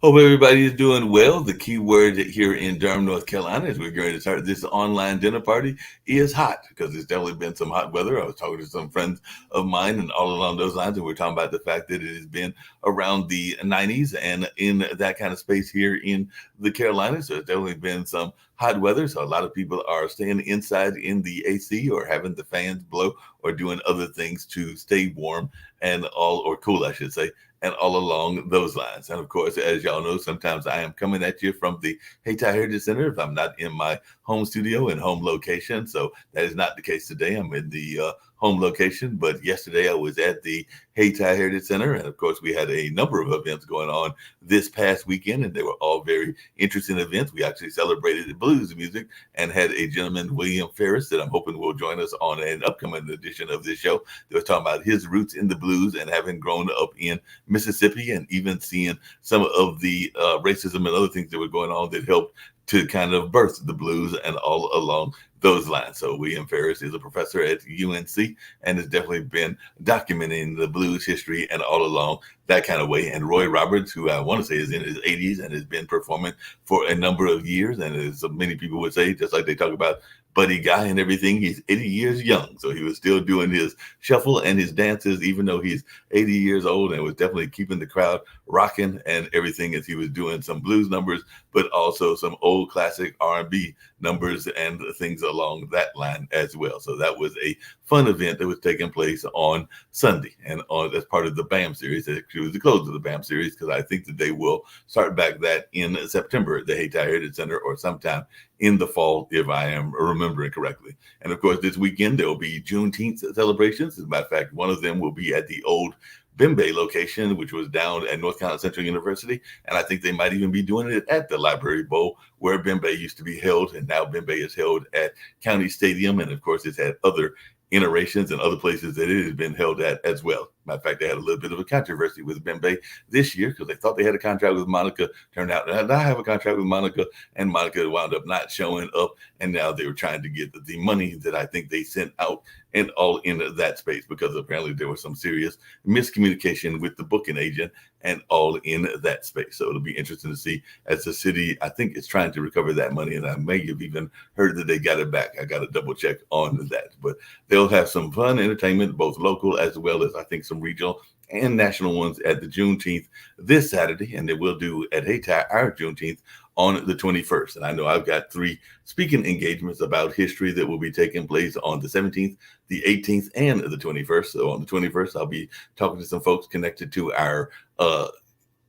Hope everybody is doing well. The key word here in Durham, North Carolina, as we're going to start this online dinner party, is hot because there's definitely been some hot weather. I was talking to some friends of mine and all along those lines, and we're talking about the fact that it has been around the 90s and in that kind of space here in the Carolinas. So there's definitely been some hot weather. So a lot of people are staying inside in the AC or having the fans blow or doing other things to stay warm and all, or cool, I should say, and all along those lines. And of course, as y'all know, sometimes I am coming at you from the Hayti Heritage Center if I'm not in my home studio and home location. So that is not the case today. I'm in the home location, but yesterday I was at the Hayti Heritage Center. And of course, we had a number of events going on this past weekend, and they were all very interesting events. We actually celebrated the blues music and had a gentleman, William Ferris, that I'm hoping will join us on an upcoming edition of this show. They were talking about his roots in the blues and having grown up in Mississippi, and even seeing some of the racism and other things that were going on that helped to kind of birth the blues and all along those lines. So William Ferris is a professor at UNC and has definitely been documenting the blues history and all along that kind of way. And Roy Roberts, who I want to say is in his 80s and has been performing for a number of years, and as many people would say, just like they talk about Buddy Guy and everything, he's 80 years young. So he was still doing his shuffle and his dances, even though he's 80 years old, and was definitely keeping the crowd rocking and everything as he was doing some blues numbers, but also some old classic R&B numbers and things along that line as well. So that was a fun event that was taking place on Sunday, and as part of the BAM series. It was the close of the BAM series because I think that they will start back that in September at the Hayti Heritage Center or sometime in the fall, if I am remembering correctly. And of course, this weekend there will be Juneteenth celebrations. As a matter of fact, one of them will be at the old Bembe location, which was down at North Carolina Central University. And I think they might even be doing it at the Library Bowl where Bembe used to be held. And now Bembe is held at County Stadium. And of course, it's had other iterations and other places that it has been held at as well. Matter of fact, they had a little bit of a controversy with Bembe this year because they thought they had a contract with Monica. Turned out they not have a contract with Monica, and Monica wound up not showing up. And now they were trying to get the money that I think they sent out and all in that space because apparently there was some serious miscommunication with the booking agent and all in that space. So it'll be interesting to see as the city, I think, is trying to recover that money. And I may have even heard that they got it back. I got to double check on that. But they'll have some fun entertainment, both local as well as I think some regional and national ones at the Juneteenth this Saturday. And they will do at Hayti our Juneteenth on the 21st. And I know I've got 3 speaking engagements about history that will be taking place on the 17th, the 18th, and the 21st. So on the 21st, I'll be talking to some folks connected to our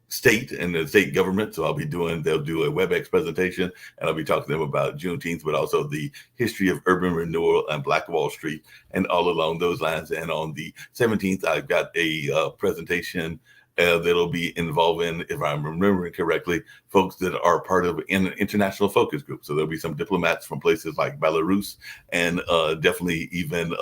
state and the state government. So they'll do a WebEx presentation, and I'll be talking to them about Juneteenth, but also the history of urban renewal and Black Wall Street and all along those lines. And on the 17th, I've got a presentation that'll be involving, if I'm remembering correctly, folks that are part of an international focus group. So there'll be some diplomats from places like Belarus and definitely even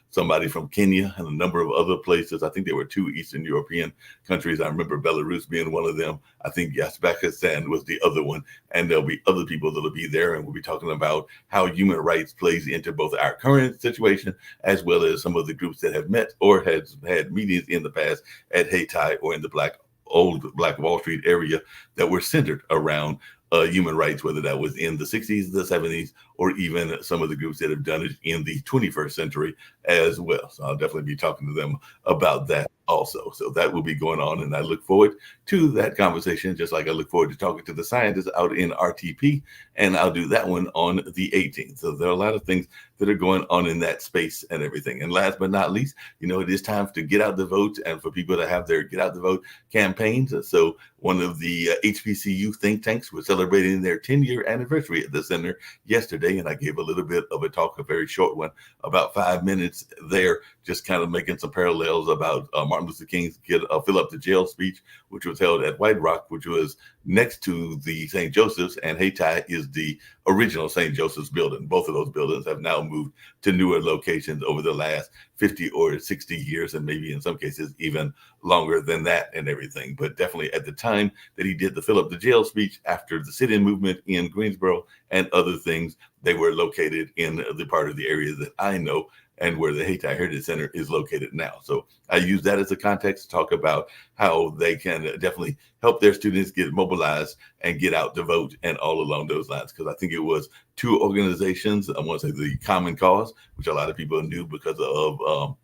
somebody from Kenya and a number of other places. I think there were 2 Eastern European countries. I remember Belarus being one of them. I think Uzbekistan was the other one. And there'll be other people that'll be there. And we'll be talking about how human rights plays into both our current situation as well as some of the groups that have met or has had meetings in the past at Hayti or in the old Black Wall Street area that were centered around human rights, whether that was in the 60s, the 70s, or even some of the groups that have done it in the 21st century as well. So I'll definitely be talking to them about that also. So that will be going on, and I look forward to that conversation, just like I look forward to talking to the scientists out in RTP, and I'll do that one on the 18th. So there are a lot of things that are going on in that space and everything. And last but not least, it is time to get out the vote and for people to have their get out the vote campaigns. So one of the HBCU think tanks was celebrating their 10-year anniversary at the center yesterday, and I gave a little bit of a talk, a very short one, about 5 minutes there, just kind of making some parallels about Martin Luther King's Fill Up the Jail speech, which was held at White Rock, which was next to the St. Joseph's, and Hayti is the original St. Joseph's building. Both of those buildings have now moved to newer locations over the last 50 or 60 years, and maybe in some cases even longer than that and everything. But definitely at the time that he did the Fill Up the Jail speech after the sit-in movement in Greensboro and other things, they were located in the part of the area that I know and where the Hayti Heritage Center is located now. So I use that as a context to talk about how they can definitely help their students get mobilized and get out to vote and all along those lines. Because I think it was two organizations. I want to say the Common Cause, which a lot of people knew because of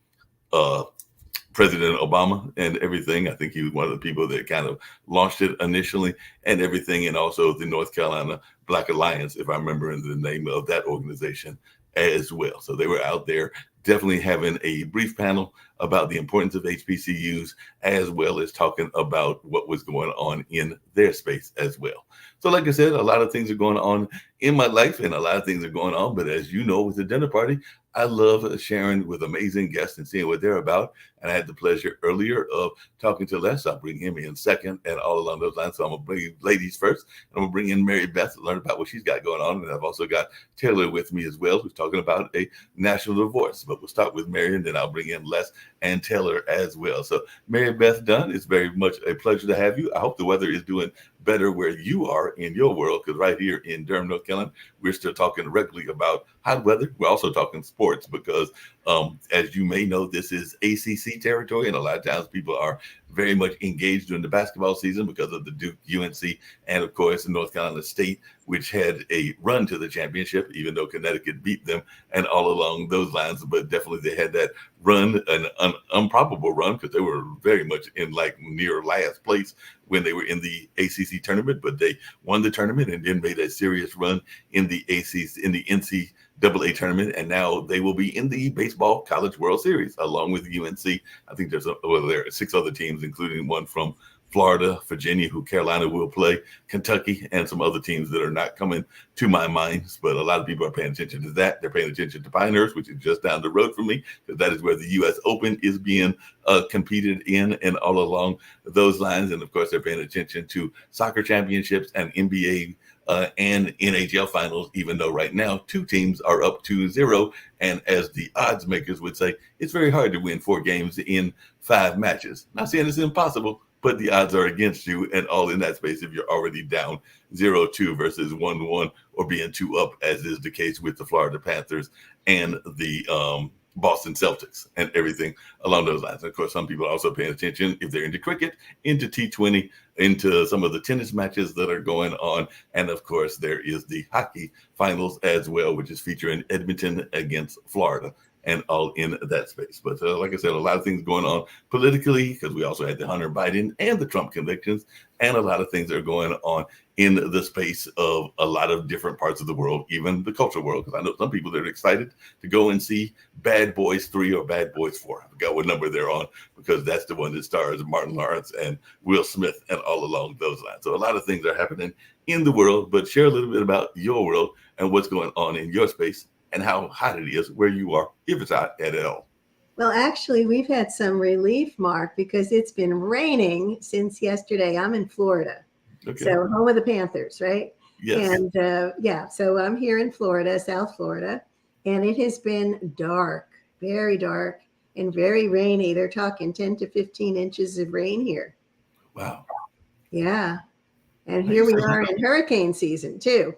uh, President Obama and everything. I think he was one of the people that kind of launched it initially and everything. And also the North Carolina Black Alliance, if I remember the name of that organization as well. So they were out there definitely having a brief panel about the importance of HBCUs, as well as talking about what was going on in their space as well. So like I said, a lot of things are going on in my life and a lot of things are going on. But as you know, with the dinner party, I love sharing with amazing guests and seeing what they're about. And I had the pleasure earlier of talking to Les. I'll bring him in second and all along those lines. So I'm going to bring ladies first. I'm going to bring in Mary Beth to learn about what she's got going on. And I've also got Taylor with me as well, who's talking about a national divorce. But we'll start with Mary and then I'll bring in Les and Taylor as well. So Mary Beth Dunn, it's very much a pleasure to have you. I hope the weather is doing better where you are in your world, because right here in Durham, North Carolina, we're still talking regularly about hot weather. We're also talking sports because, as you may know, this is ACC territory, and a lot of times people are very much engaged during the basketball season because of the Duke, UNC, and of course, North Carolina State, which had a run to the championship, even though Connecticut beat them, and all along those lines. But definitely they had that run, an improbable run, because they were very much in like near last place when they were in the ACC tournament, but they won the tournament and then made a serious run in the NCAA tournament, and now they will be in the Baseball College World Series along with UNC. I think there are 6 other teams, including one from Florida, Virginia, who Carolina will play, Kentucky, and some other teams that are not coming to my mind. But a lot of people are paying attention to that. They're paying attention to Pinehurst, which is just down the road from me, because that is where the U.S. Open is being competed in, and all along those lines. And of course, they're paying attention to soccer championships and NBA and NHL finals, even though right now 2 teams are up 2-0. And as the odds makers would say, it's very hard to win 4 games in 5 matches. Not saying it's impossible, but the odds are against you and all in that space if you're already down 0-2 versus 1-1 or being 2 up, as is the case with the Florida Panthers and the Boston Celtics and everything along those lines. And of course, some people are also paying attention, if they're into cricket, into T20, into some of the tennis matches that are going on. And of course, there is the hockey finals as well, which is featuring Edmonton against Florida, and all in that space. But like I said, a lot of things going on politically, because we also had the Hunter Biden and the Trump convictions, and a lot of things that are going on in the space of a lot of different parts of the world, even the cultural world. Because I know some people that are excited to go and see Bad Boys 3 or Bad Boys 4. I forgot what number they're on, because that's the one that stars Martin Lawrence and Will Smith and all along those lines. So a lot of things are happening in the world, but share a little bit about your world and what's going on in your space and how hot it is where you are, if it's hot at all. Well, actually, we've had some relief, Mark, because it's been raining since yesterday. I'm in Florida, so home of the Panthers, right? Yes. And so I'm here in Florida, South Florida, and it has been dark, very dark, and very rainy. They're talking 10 to 15 inches of rain here. Wow. Yeah. And here we are in hurricane season, too.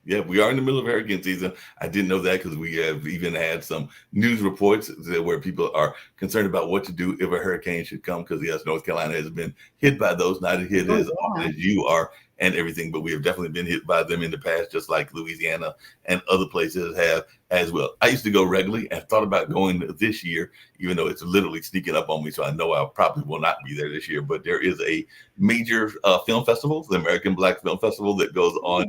Yeah, we are in the middle of hurricane season. I didn't know that, because we have even had some news reports where people are concerned about what to do if a hurricane should come, because yes, North Carolina has been hit by those, not hit as often as you are and everything, but we have definitely been hit by them in the past, just like Louisiana and other places have as well. I used to go regularly and thought about going this year, even though it's literally sneaking up on me, so I know I probably will not be there this year. But there is a major film festival, the American Black Film Festival, that goes on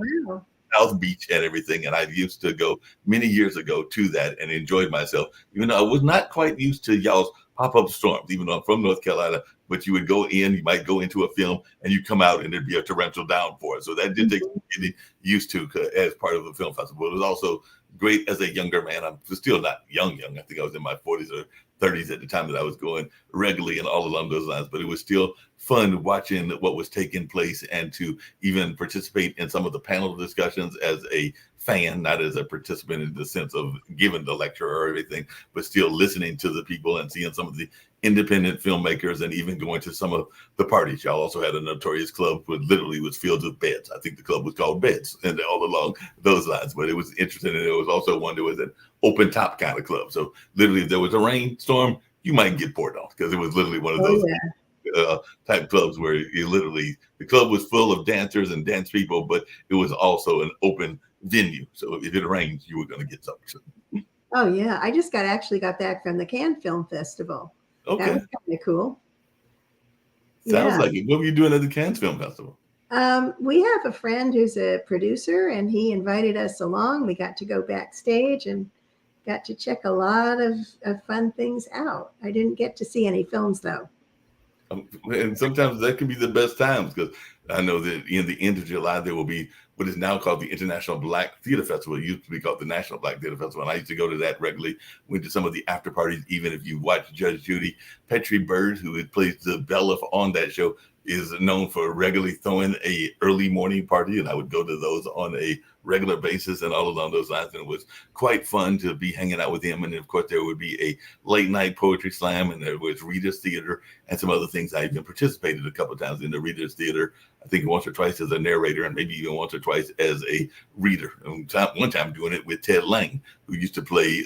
South Beach and everything. And I used to go many years ago to that and enjoyed myself, even though I was not quite used to y'all's pop-up storms, even though I'm from North Carolina. But you would go in, you might go into a film and you come out and there'd be a torrential downpour. So that did take getting used to as part of the film festival. It was also great as a younger man. I'm still not young. I think I was in my 40s or 30s at the time that I was going regularly and all along those lines. But it was still fun watching what was taking place and to even participate in some of the panel discussions as a fan, not as a participant in the sense of giving the lecture or everything, but still listening to the people and seeing some of the independent filmmakers and even going to some of the parties. Y'all also had a notorious club where literally was filled with beds. I think the club was called Beds, and all along those lines. But it was interesting, and it was also one that was at open top kind of club. So literally, if there was a rainstorm, you might get poured on because it was literally one of Oh those yeah. type clubs where you literally the club was full of dancers and dance people, but it was also an open venue. So if it rains, you were going to get soaked. Oh yeah. I just actually got back from the Cannes Film Festival. That Okay, was kind of cool. sounds Yeah. like it. What were you doing at the Cannes Film Festival? We have a friend who's a producer, and he invited us along. We got to go backstage and got to check a lot of fun things out. I didn't get to see any films though. And sometimes that can be the best times because I know that in the end of July there will be what is now called the International Black Theater Festival. It used to be called the National Black Theater Festival, and I used to go to that regularly. Went to some of the after parties. Even if you watch Judge Judy, Petrie Bird, who plays the Bella on that show, is known for regularly throwing a early morning party, and I would go to those on a regular basis and all along those lines. And it was quite fun to be hanging out with him. And of course, there would be a late night poetry slam, and there was Reader's Theater and some other things. I even participated a couple of times in the Reader's Theater. I think once or twice as a narrator, and maybe even once or twice as a reader. And one time doing it with Ted Lang, who used to play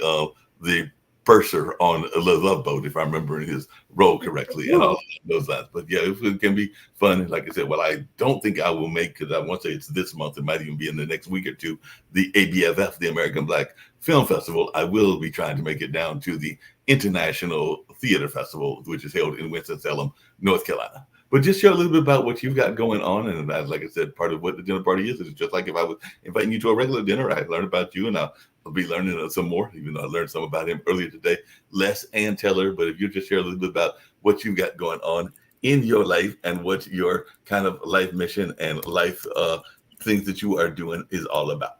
the purser on a Love Boat, if I remember his role correctly, and all those lines. But yeah, it can be fun. And like I said, well, I don't think I will make, because I want to say it's this month, it might even be in the next week or two, the ABFF, the American Black Film Festival. I will be trying to make it down to the International Theater Festival, which is held in Winston-Salem, North Carolina. But just share a little bit about what you've got going on. And like I said, part of what the dinner party is just like if I was inviting you to a regular dinner, I'd learn about you, and I'll be learning some more, even though I learned some about him earlier today, Les and Teller. But if you just share a little bit about what you've got going on in your life and what your kind of life mission and life things that you are doing is all about.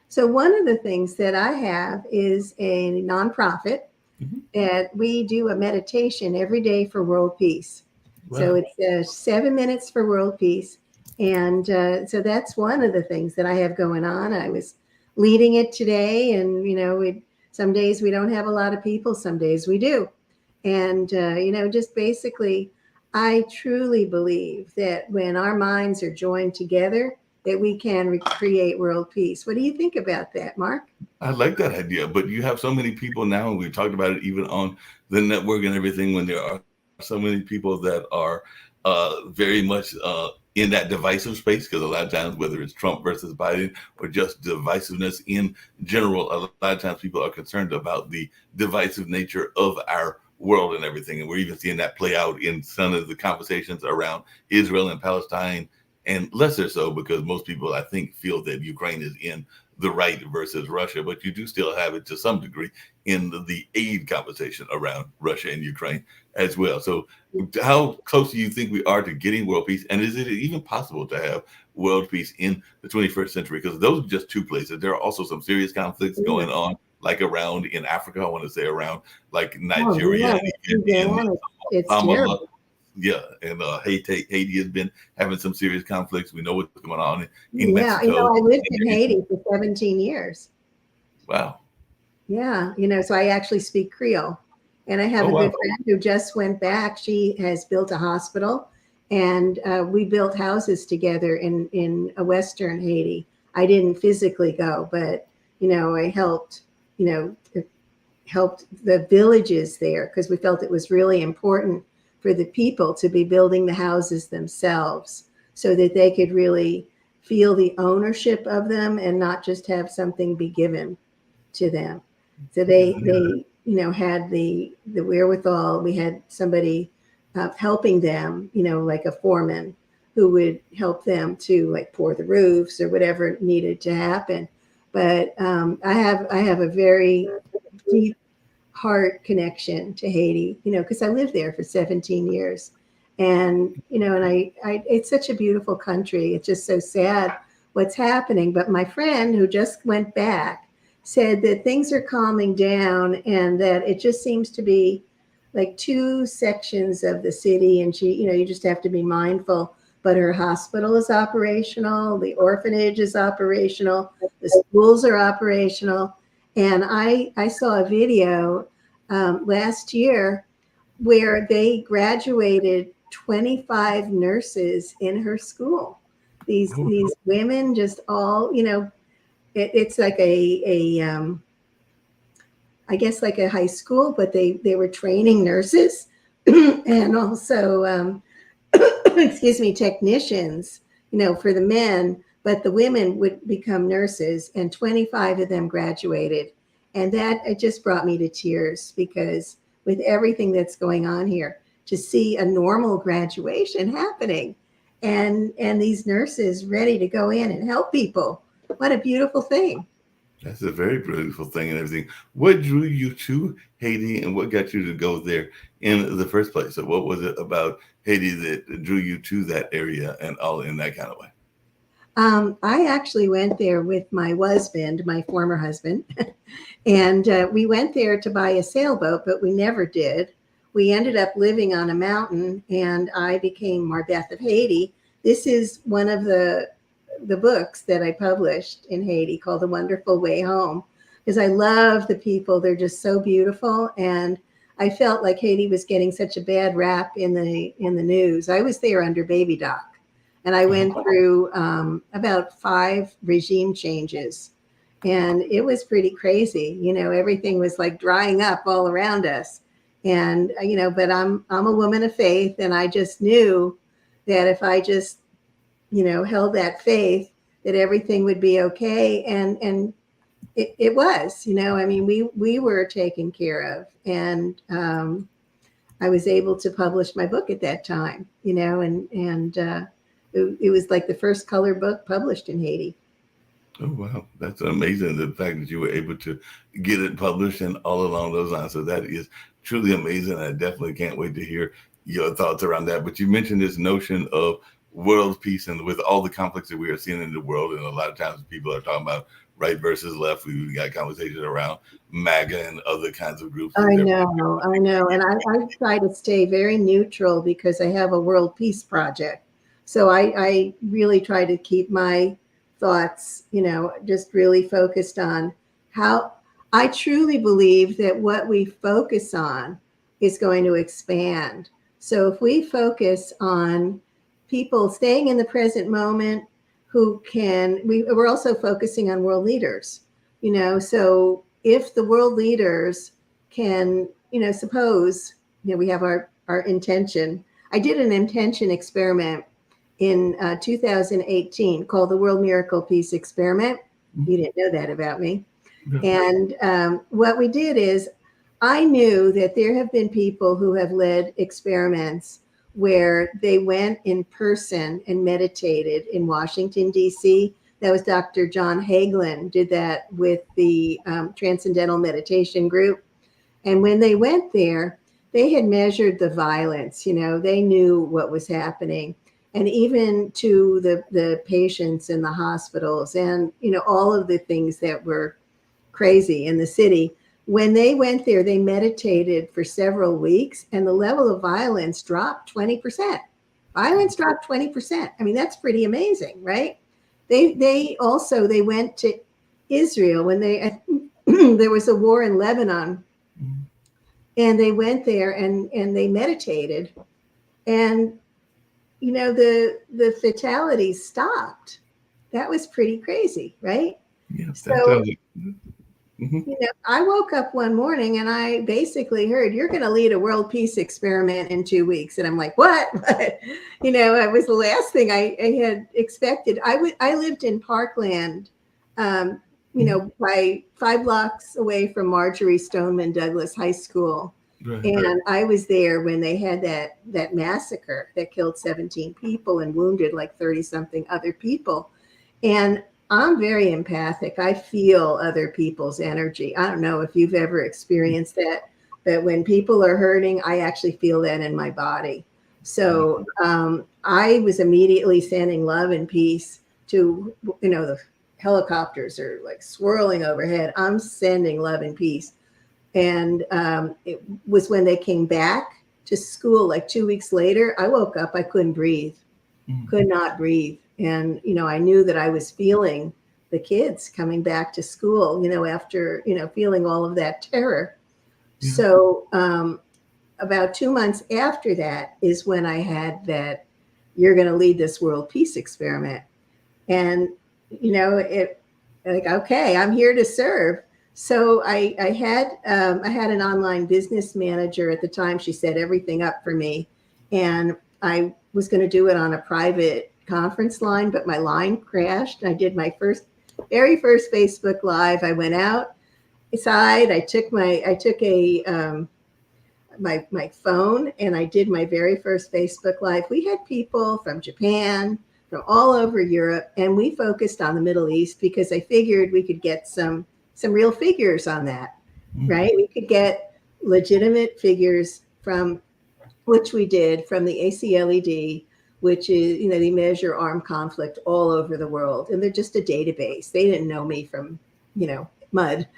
So one of the things that I have is a nonprofit that we do a meditation every day for world peace. Wow. So it's 7 minutes for world peace. And so that's one of the things that I have going on. I was leading it today, and, you know, some days we don't have a lot of people, some days we do. And, you know, just basically, I truly believe that when our minds are joined together, that we can create world peace. What do you think about that, Mark? I like that idea, but you have so many people now, and we've talked about it even on the network and everything, when there are so many people that are very much in that divisive space, because a lot of times, whether it's Trump versus Biden or just divisiveness in general, a lot of times people are concerned about the divisive nature of our world and everything. And we're even seeing that play out in some of the conversations around Israel and Palestine, and lesser so because most people, I think, feel that Ukraine is in the right versus Russia, but you do still have it to some degree in the aid conversation around Russia and Ukraine as well. So how close do you think we are to getting world peace? And is it even possible to have world peace in the 21st century? Because those are just two places. There are also some serious conflicts going on, like around in Africa, I want to say around like Nigeria. It's terrible. Yeah, and Haiti has been having some serious conflicts. We know what's going on in Mexico. You know, I lived in Haiti for 17 years. Wow. Yeah, you know, so I actually speak Creole. And I have a good friend who just went back. She has built a hospital, and we built houses together in a Western Haiti. I didn't physically go, but, you know, I helped, you know, helped the villages there because we felt it was really important for the people to be building the houses themselves so that they could really feel the ownership of them and not just have something be given to them. So they you know, had the wherewithal. We had somebody helping them, you know, like a foreman who would help them to like pour the roofs or whatever needed to happen. But I have a very deep heart connection to Haiti, you know, because I lived there for 17 years. And, you know, and I it's such a beautiful country. It's just so sad what's happening. But my friend who just went back said that things are calming down and that it just seems to be like two sections of the city. And she, you know, you just have to be mindful. But her hospital is operational, the orphanage is operational, the schools are operational. And I saw a video last year where they graduated 25 nurses in her school. These women just all, you know, it's like a I guess like a high school, but they were training nurses and also, excuse me, technicians, for the men, but the women would become nurses, and 25 of them graduated. And that, it just brought me to tears, because with everything that's going on here, to see a normal graduation happening and these nurses ready to go in and help people. What a beautiful thing. That's a very beautiful thing and everything. What drew you to Haiti, and what got you to go there in the first place? So what was it about Haiti that drew you to that area and all in that kind of way? I actually went there with my husband, my former husband, and we went there to buy a sailboat, but we never did. We ended up living on a mountain, and I became Marbeth of Haiti. This is one of the books that I published in Haiti, called The Wonderful Way Home, because I love the people. They're just so beautiful. And I felt like Haiti was getting such a bad rap in the news. I was there under Baby Doc, and I went through about 5 regime changes, and it was pretty crazy. Everything was like drying up all around us. And but I'm a woman of faith, and I just knew that if I just held that faith, that everything would be okay. And it was, I mean, we were taken care of. And I was able to publish my book at that time, and it was like the first color book published in Haiti. Oh, wow. That's amazing. The fact that you were able to get it published and all along those lines. So that is truly amazing. I definitely can't wait to hear your thoughts around that. But you mentioned this notion of world peace, and with all the conflicts that we are seeing in the world, and a lot of times people are talking about right versus left. We got conversations around MAGA and other kinds of groups. I know. And I try to stay very neutral, because I have a world peace project. So I really try to keep my thoughts, just really focused on how I truly believe that what we focus on is going to expand. So if we focus on people staying in the present moment, we're also focusing on world leaders, so if the world leaders can, suppose, we have our intention. I did an intention experiment in 2018 called the World Miracle Peace Experiment. You didn't know that about me. No. And what we did is, I knew that there have been people who have led experiments where they went in person and meditated in Washington, D.C. That was Dr. John Hagelin did that with the Transcendental Meditation Group. And when they went there, they had measured the violence, they knew what was happening. And even to the patients in the hospitals, and, all of the things that were crazy in the city. When they went there, they meditated for several weeks, and the level of violence dropped 20%. Violence dropped 20%. I mean, that's pretty amazing, right? They also went to Israel when there was a war in Lebanon, and they went there and they meditated, and the fatalities stopped. That was pretty crazy, right? Yeah. So, I woke up one morning and I basically heard, "You're going to lead a world peace experiment in 2 weeks." And I'm like, what? It was the last thing I had expected. I lived in Parkland, by 5 blocks away from Marjorie Stoneman Douglas High School. Right. And I was there when they had that massacre that killed 17 people and wounded like 30 something other people. And I'm very empathic. I feel other people's energy. I don't know if you've ever experienced that, but when people are hurting, I actually feel that in my body. So I was immediately sending love and peace to, the helicopters are like swirling overhead. I'm sending love and peace. And it was when they came back to school, like 2 weeks later, I woke up, I couldn't breathe, could not breathe. And, I knew that I was feeling the kids coming back to school, after, feeling all of that terror. Yeah. So about 2 months after that is when I had that, "You're going to lead this world peace experiment." And, it like, okay, I'm here to serve. So I had an online business manager at the time. She set everything up for me, and I was going to do it on a private conference line, but my line crashed. I did my very first Facebook Live. I went outside. I took my phone and I did my very first Facebook Live. We had people from Japan, from all over Europe, and we focused on the Middle East because I figured we could get some real figures on that, right? We could get legitimate figures from, which we did, from the ACLED, which is, they measure armed conflict all over the world. And they're just a database. They didn't know me from, mud.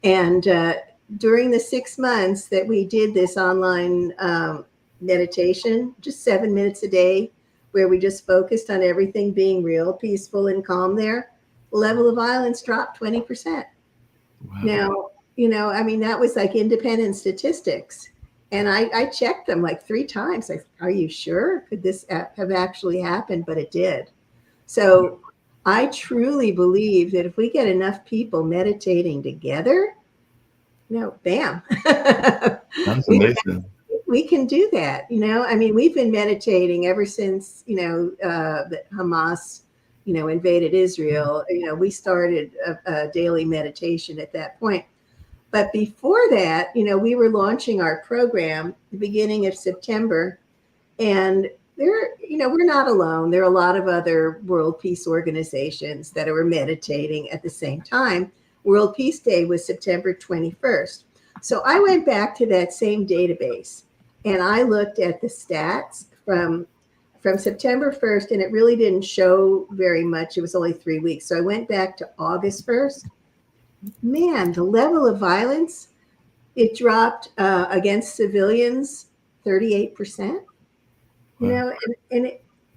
And during the 6 months that we did this online meditation, just 7 minutes a day, where we just focused on everything being real, peaceful, and calm there, the level of violence dropped 20%. Wow. Now, that was like independent statistics. And I checked them like 3 times. Like, are you sure? Could this have actually happened? But it did. So I truly believe that if we get enough people meditating together, bam. That's amazing. We can do that. We've been meditating ever since, that Hamas, invaded Israel. We started a daily meditation at that point. But before that, we were launching our program the beginning of September, and we're not alone. There are a lot of other world peace organizations that were meditating at the same time. World Peace Day was September 21st. So I went back to that same database and I looked at the stats from September 1st, and it really didn't show very much. It was only 3 weeks. So I went back to August 1st. Man, the level of violence, it dropped against civilians 38%. Wow.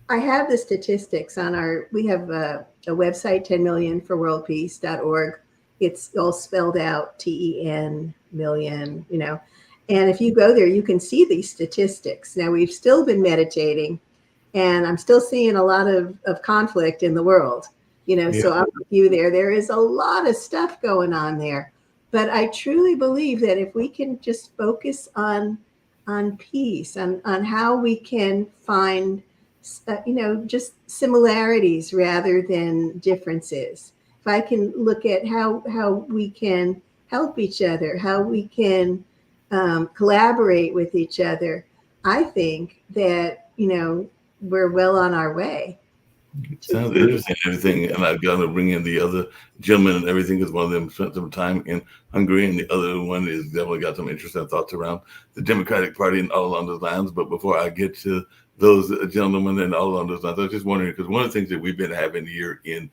I have the statistics on we have a website, 10millionforworldpeace.org. It's all spelled out, TEN million, and if you go there, you can see these statistics. Now, we've still been meditating, and I'm still seeing a lot of conflict in the world. Yeah. So I'm with you there. There is a lot of stuff going on there. But I truly believe that if we can just focus on peace, on how we can find, just similarities rather than differences. If I can look at how we can help each other, how we can collaborate with each other, I think that, we're well on our way. Sounds interesting, everything. And I've got to bring in the other gentleman and everything, because one of them spent some time in Hungary, and the other one is definitely got some interesting thoughts around the Democratic Party and all along those lines. But before I get to those gentlemen and all along those lines, I was just wondering, because one of the things that we've been having here in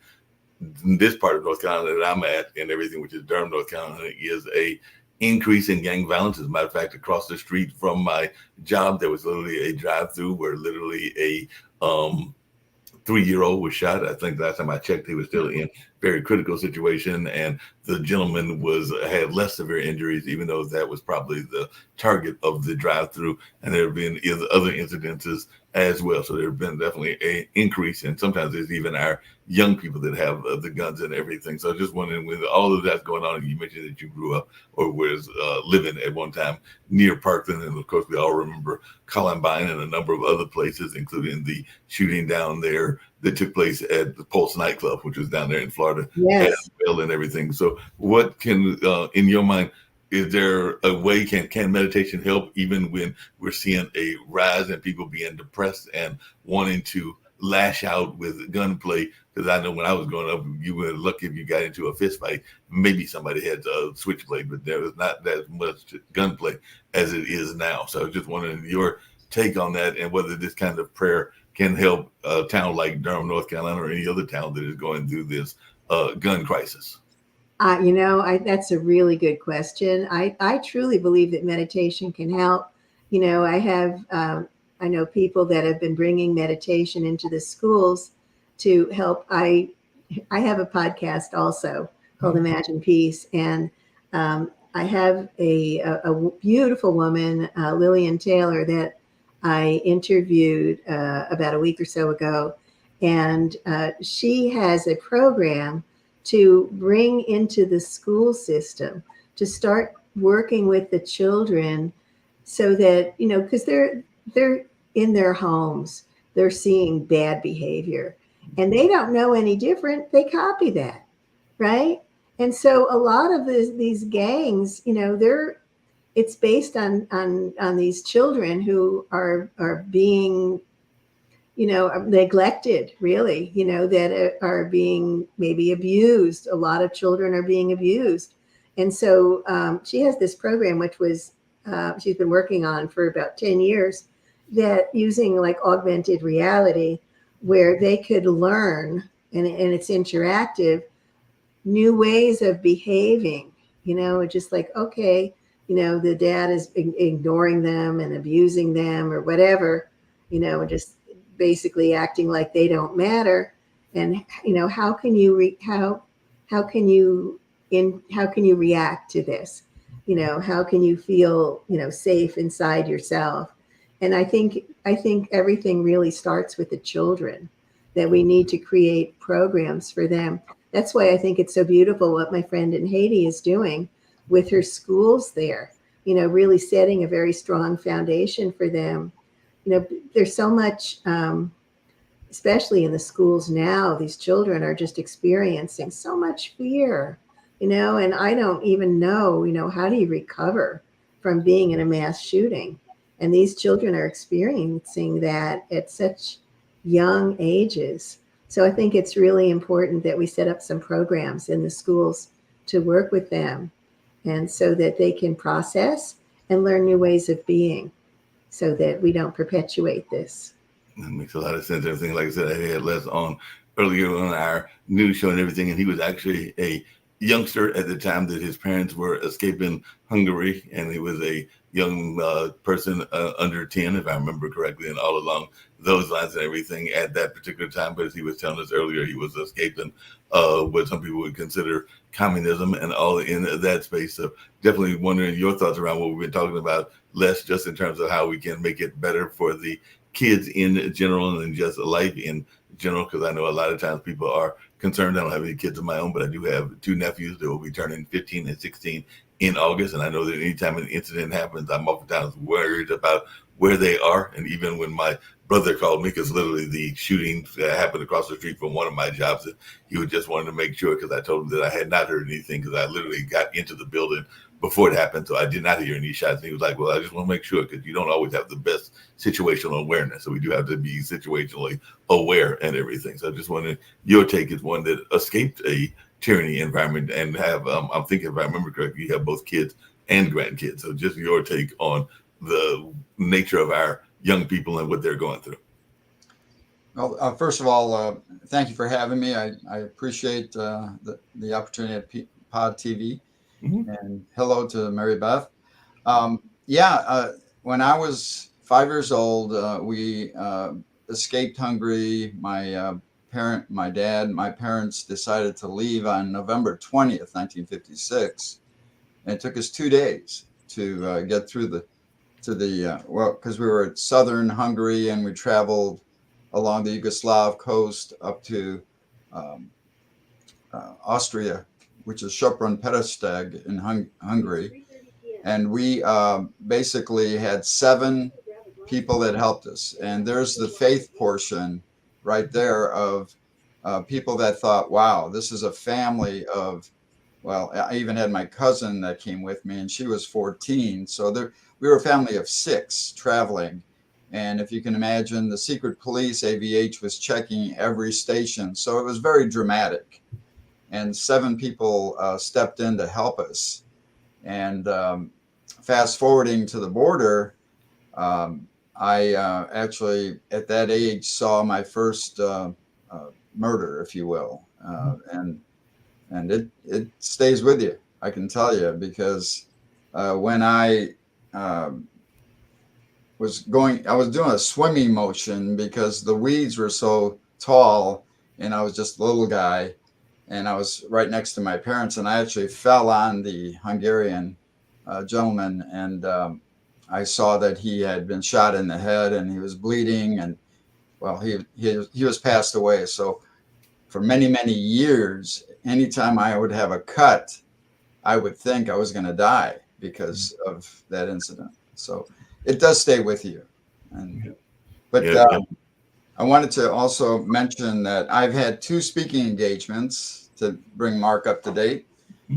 this part of North Carolina that I'm at and everything, which is Durham, North Carolina, is a increase in gang violence. As a matter of fact, across the street from my job, there was literally a drive-through where literally a 3-year-old was shot. I think last time I checked, he was still in very critical situation, and the gentleman had less severe injuries, even though that was probably the target of the drive-through. And there have been other incidences as well. So there have been definitely an increase, and sometimes there's even our young people that have the guns and everything. So I was just wondering, with all of that going on, you mentioned that you grew up or was living at one time near Parkland, and of course we all remember Columbine and a number of other places, including the shooting down there that took place at the Pulse nightclub, which was down there in Florida, yes, as well, and everything. So what can, in your mind, is there a way, can meditation help even when we're seeing a rise in people being depressed and wanting to lash out with gunplay? Because I know when I was growing up, you were lucky if you got into a fist fight. Maybe somebody had a switchblade, but there was not that much gunplay as it is now. So I was just wondering your take on that, and whether this kind of prayer can help a town like Durham, North Carolina, or any other town that is going through this gun crisis. That's a really good question. I truly believe that meditation can help. I know people that have been bringing meditation into the schools to help. I have a podcast also called Imagine Peace, and I have a beautiful woman, Lillian Taylor, that I interviewed about a week or so ago, and she has a program to bring into the school system, to start working with the children so that, because they're in their homes, they're seeing bad behavior and they don't know any different. They copy that, right? And so a lot of these gangs, it's based on these children who are being neglected, really, that are being maybe abused. A lot of children are being abused. And so she has this program, which was she's been working on for about 10 years, that using like augmented reality, where they could learn, and it's interactive, new ways of behaving, just like, okay, the dad is ignoring them and abusing them or whatever, and just basically acting like they don't matter. And how can you how can you react to this? How can you feel safe inside yourself? And I think everything really starts with the children, that we need to create programs for them. That's why I think it's so beautiful what my friend in Haiti is doing with her schools there, really setting a very strong foundation for them. There's so much, especially in the schools now, these children are just experiencing so much fear, and I don't even know, how do you recover from being in a mass shooting? And these children are experiencing that at such young ages. So I think it's really important that we set up some programs in the schools to work with them, and so that they can process and learn new ways of being, so that we don't perpetuate this. That makes a lot of sense. Everything, like I said, I had Les on earlier on our news show and everything, and he was actually a youngster at the time that his parents were escaping Hungary, and he was a young person under 10, if I remember correctly, and all along those lines and everything at that particular time. But as he was telling us earlier, he was escaping what some people would consider communism and all in that space. So definitely wondering your thoughts around what we've been talking about, Les, just in terms of how we can make it better for the kids in general and just life in general, because I know a lot of times people are concerned. I don't have any kids of my own, but I do have two nephews that will be turning 15 and 16 in August. And I know that anytime an incident happens, I'm oftentimes worried about where they are. And even when my brother called me, because literally the shooting happened across the street from one of my jobs, and he would just wanted to make sure, because I told him that I had not heard anything, because I literally got into the building before it happened. So I did not hear any shots. And he was like, well, I just want to make sure, because you don't always have the best situational awareness. So we do have to be situationally aware and everything. So I just wanted your take as one that escaped a tyranny environment and have, I'm thinking, if I remember correctly, you have both kids and grandkids. So just your take on the nature of our young people and what they're going through. Well, first of all, thank you for having me. I appreciate the opportunity at Pod TV. Mm-hmm. And hello to Mary Beth. When I was 5 years old, we escaped Hungary. My dad, my parents decided to leave on November 20th, 1956. And it took us 2 days to get through because we were at southern Hungary, and we traveled along the Yugoslav coast up to Austria, which is Sopron-Petőfi in Hungary. And we basically had 7 people that helped us. And there's the faith portion right there of people that thought, wow, this is a family of, well, I even had my cousin that came with me, and she was 14. So we were a family of 6 traveling. And if you can imagine, the secret police, AVH, was checking every station. So it was very dramatic. And 7 people stepped in to help us. And fast forwarding to the border, I actually, at that age, saw my first murder, if you will. And it stays with you, I can tell you, because when I was doing a swimming motion because the weeds were so tall and I was just a little guy, and I was right next to my parents, and I actually fell on the Hungarian gentleman, and I saw that he had been shot in the head and he was bleeding, and well, he was passed away. So for many, many years, anytime I would have a cut, I would think I was going to die because of that incident. So it does stay with you. But I wanted to also mention that I've had 2 speaking engagements to bring Mark up to date.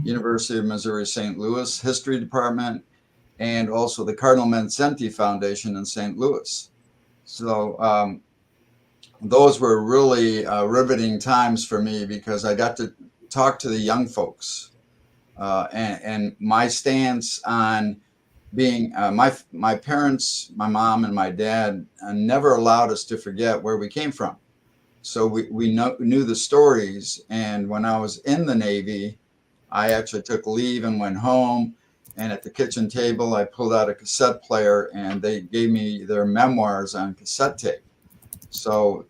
University of Missouri St. Louis History Department, and also the Cardinal Mindszenty Foundation in St. Louis. So those were really riveting times for me because I got to talk to the young folks and my stance on being my parents, my mom and my dad never allowed us to forget where we came from. So we knew the stories. And when I was in the Navy, I actually took leave and went home. And at the kitchen table, I pulled out a cassette player and they gave me their memoirs on cassette tape. So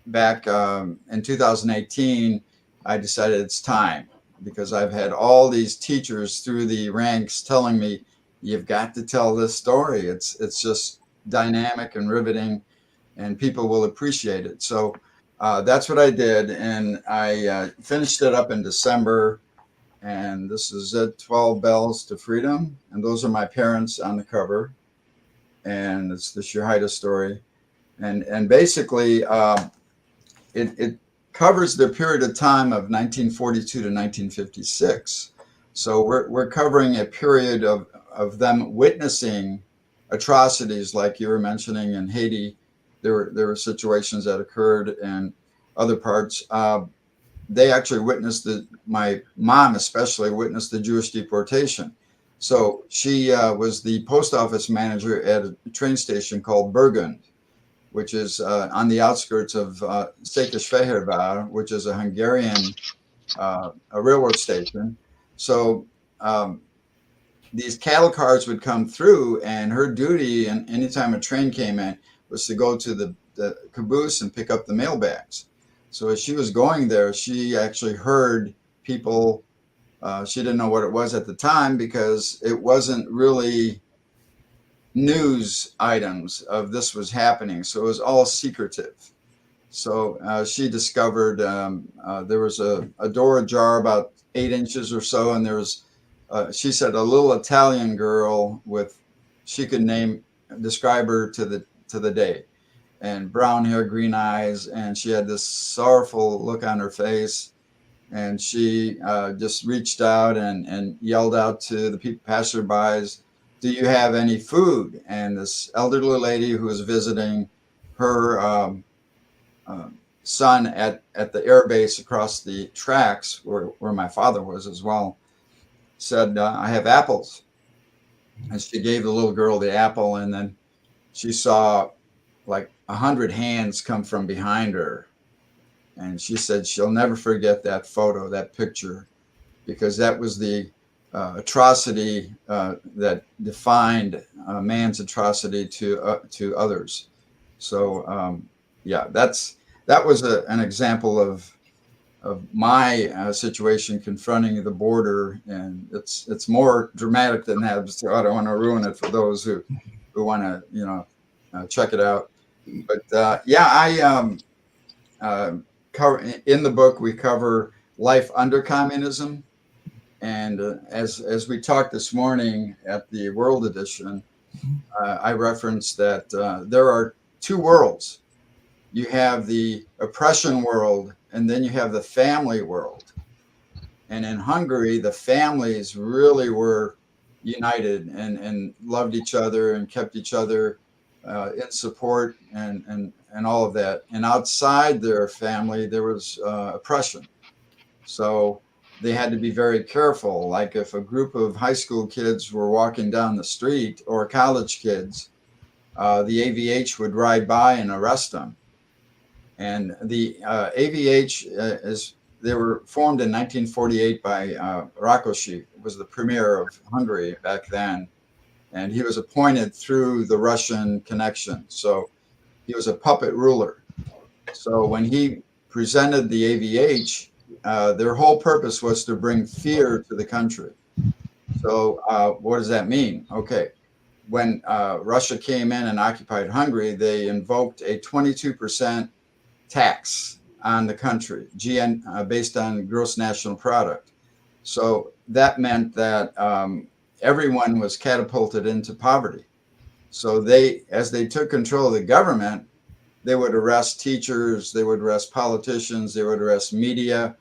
back in 2018, I decided it's time, because I've had all these teachers through the ranks telling me, you've got to tell this story. It's just dynamic and riveting, and people will appreciate it. So that's what I did. And I finished it up in December. And this is it, 12 Bells to Freedom. And those are my parents on the cover. And it's the Shehida story. And basically, it covers the period of time of 1942 to 1956. So we're covering a period of them witnessing atrocities like you were mentioning in Haiti. There were situations that occurred in other parts. They actually witnessed my mom especially witnessed the Jewish deportation. So she was the post office manager at a train station called Burgund, which is on the outskirts of Székesfehérvár, which is a Hungarian a railroad station. So these cattle cars would come through, and her duty, and anytime a train came in, was to go to the caboose and pick up the mail bags. So as she was going there, she actually heard people. She didn't know what it was at the time because it wasn't really news items of this was happening. So it was all secretive. So she discovered there was a door ajar about 8 inches or so, and there was, she said, a little Italian girl with, she could describe her to the day, and brown hair, green eyes, and she had this sorrowful look on her face, and she just reached out and yelled out to the passerbys, "Do you have any food?" And this elderly lady who was visiting her son at the air base across the tracks where my father was as well, said, "I have apples." And she gave the little girl the apple, and then she saw like 100 hands come from behind her. And she said she'll never forget that photo, that picture, because that was the atrocity that defined man's atrocity to others. So yeah, that was an example of my situation confronting the border, and it's more dramatic than that. So I don't want to ruin it for those who want to check it out. But yeah, I cover in the book, we cover life under communism, and as we talked this morning at the World Edition, I referenced that there are 2 worlds. You have the oppression world, and then you have the family world. And in Hungary, the families really were united and loved each other and kept each other in support and all of that. And outside their family, there was oppression. So they had to be very careful. Like if a group of high school kids were walking down the street, or college kids, the AVH would ride by and arrest them. And the AVH they were formed in 1948 by Rákosi, was the premier of Hungary back then. And he was appointed through the Russian connection. So he was a puppet ruler. So when he presented the AVH, their whole purpose was to bring fear to the country. So what does that mean? Okay. When Russia came in and occupied Hungary, they invoked a 22% tax on the country, based on gross national product. So that meant that everyone was catapulted into poverty. So as they took control of the government, they would arrest teachers, they would arrest politicians, they would arrest media.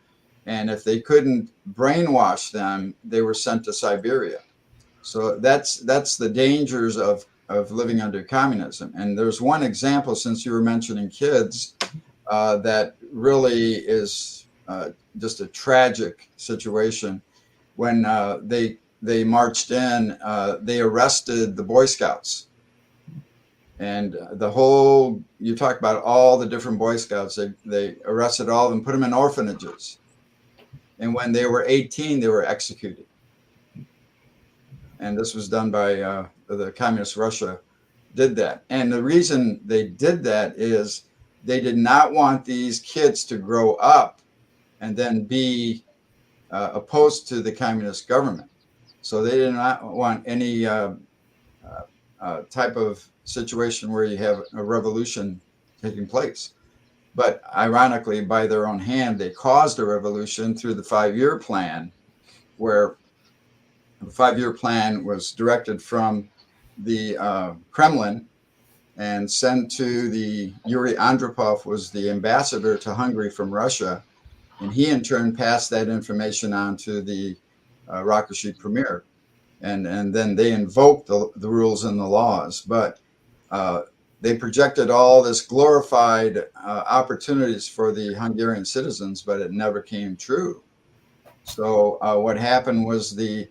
And if they couldn't brainwash them, they were sent to Siberia. So that's the dangers of living under communism. And there's one example, since you were mentioning kids, that really is just a tragic situation. When they marched in, they arrested the Boy Scouts. And you talk about all the different Boy Scouts, they arrested all of them, put them in orphanages. And when they were 18, they were executed. And this was done by the communist Russia did that. And the reason they did that is they did not want these kids to grow up and then be opposed to the communist government. So they did not want any type of situation where you have a revolution taking place. But ironically, by their own hand, they caused a revolution through the 5-year plan, where the 5-year plan was directed from the Kremlin and sent to the Yuri Andropov, was the ambassador to Hungary from Russia. And he in turn passed that information on to the Rákosi premier. And then they invoked the rules and the laws. But they projected all this glorified opportunities for the Hungarian citizens, but it never came true. So what happened was the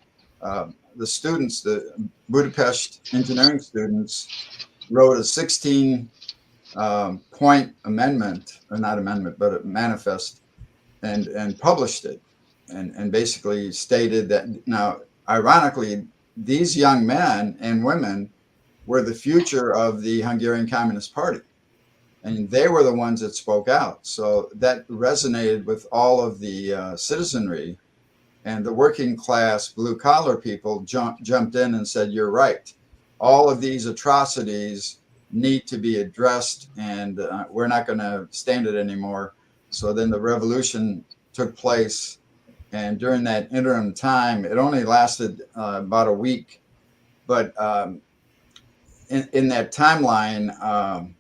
students, the Budapest engineering students, wrote a 16-point amendment, or not amendment, but a manifest, and published it, and basically stated that, now, ironically, these young men and women were the future of the Hungarian Communist Party. And they were the ones that spoke out. So that resonated with all of the citizenry, and the working class blue collar people jumped in and said, you're right. All of these atrocities need to be addressed, and we're not going to stand it anymore. So then the revolution took place. And during that interim time, it only lasted about a week. But in that timeline,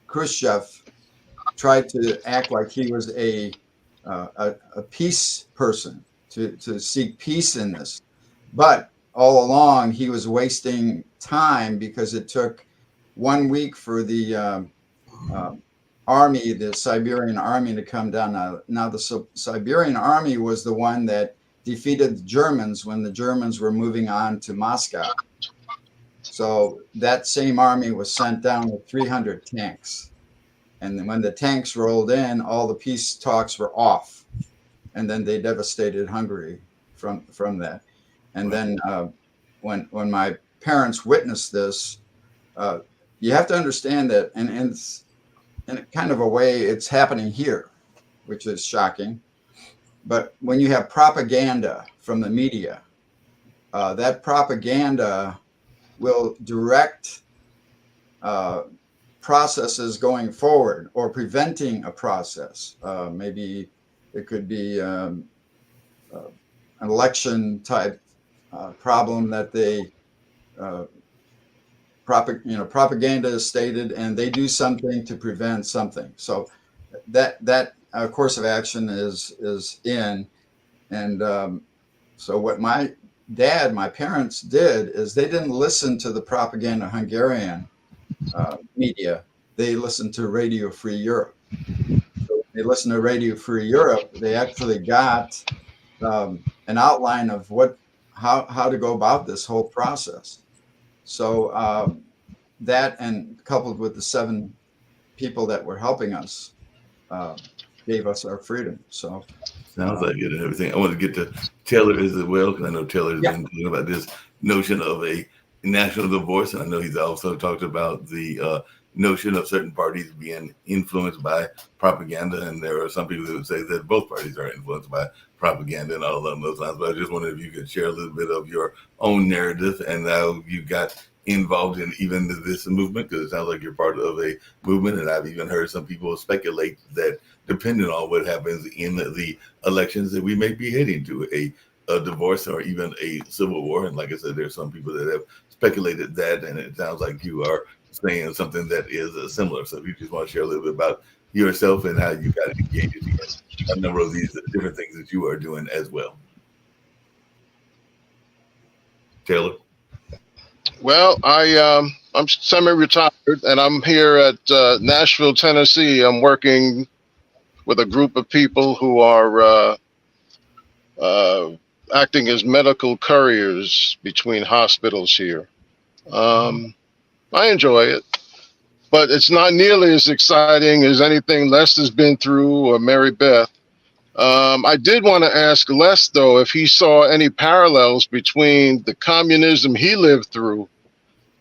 Khrushchev tried to act like he was a peace person, to seek peace in this. But all along, he was wasting time, because it took 1 week for the army, the Siberian army, to come down. Now the Siberian army was the one that defeated the Germans when the Germans were moving on to Moscow. So that same army was sent down with 300 tanks. And then when the tanks rolled in, all the peace talks were off. And then they devastated Hungary from that. And then when my parents witnessed this, you have to understand that, and it's, in kind of a way, it's happening here, which is shocking. But when you have propaganda from the media, that propaganda will direct processes going forward, or preventing a process. Maybe it could be an election type problem that they propaganda is stated, and they do something to prevent something. So that course of action is in. And so what my parents did is they didn't listen to the propaganda Hungarian media. They listened to Radio Free Europe. So they listened to Radio Free Europe. They actually got an outline of how to go about this whole process. So that, and coupled with the 7 people that were helping us, gave us our freedom. So sounds like it and everything. I want to get to Taylor as well, because I know Taylor's been talking about this notion of a national divorce, and I know he's also talked about the notion of certain parties being influenced by propaganda, and there are some people that would say that both parties are influenced by propaganda and all along those lines. But I just wondered if you could share a little bit of your own narrative and how you got involved in even this movement? Because it sounds like you're part of a movement, and I've even heard some people speculate that depending on what happens in the elections, that we may be heading to a divorce or even a civil war. And like I said, there's some people that have speculated that, and it sounds like you are saying something that is similar. So if you just want to share a little bit about yourself and how you got engaged in a number of these different things that you are doing as well. Taylor? Well, I'm semi-retired, and I'm here at Nashville, Tennessee. I'm working with a group of people who are acting as medical couriers between hospitals here. I enjoy it, but it's not nearly as exciting as anything Les has been through or Mary Beth. I did want to ask Les, though, if he saw any parallels between the communism he lived through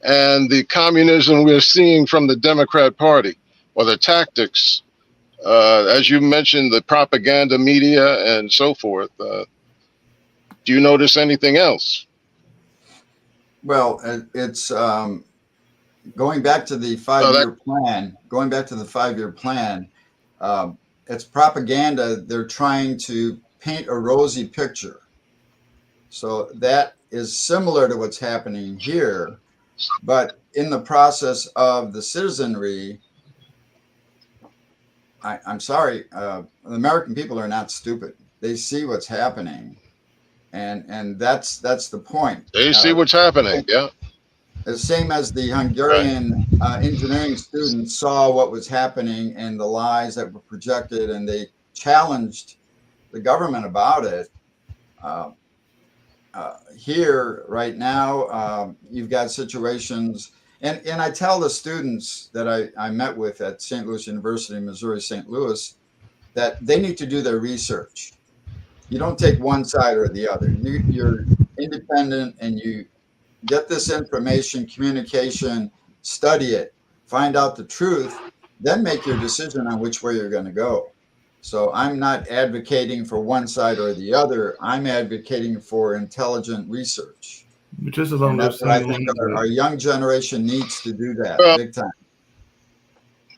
and the communism we're seeing from the Democrat Party, or the tactics, as you mentioned, the propaganda media and so forth. Do you notice anything else? Well, it's going back to the 5-year plan. Going back to the 5-year plan, it's propaganda. They're trying to paint a rosy picture. So that is similar to what's happening here, but in the process of the citizenry, I'm sorry, the American people are not stupid. They see what's happening, and that's the point. They see what's happening, yeah. The same as the Hungarian engineering students saw what was happening and the lies that were projected, and they challenged the government about it. Here, right now, you've got situations, and I tell the students that I met with at St. Louis University, Missouri, St. Louis, that they need to do their research. You don't take one side or the other. You're independent, and you get this information, communication, study it, find out the truth, then make your decision on which way you're going to go. So I'm not advocating for one side or the other. I'm advocating for intelligent research. Just along those I think our young generation needs to do that big time.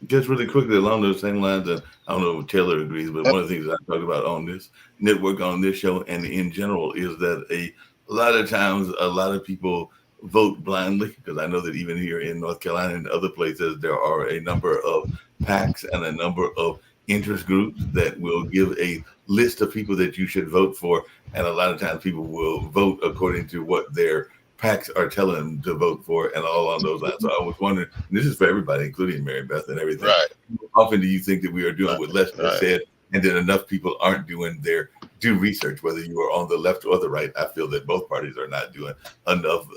Just really quickly along those same lines, and I don't know if Taylor agrees, but one of the things I talk about on this network, on this show, and in general, is that a lot of times, a lot of people vote blindly, because I know that even here in North Carolina and other places, there are a number of PACs and a number of interest groups that will give a list of people that you should vote for. And a lot of times people will vote according to what their PACs are telling them to vote for, and all on those lines. So I was wondering, and this is for everybody, including Mary Beth and everything. Right. How often do you think that we are doing what Les said, and that enough people aren't doing their due research, whether you are on the left or the right? I feel that both parties are not doing enough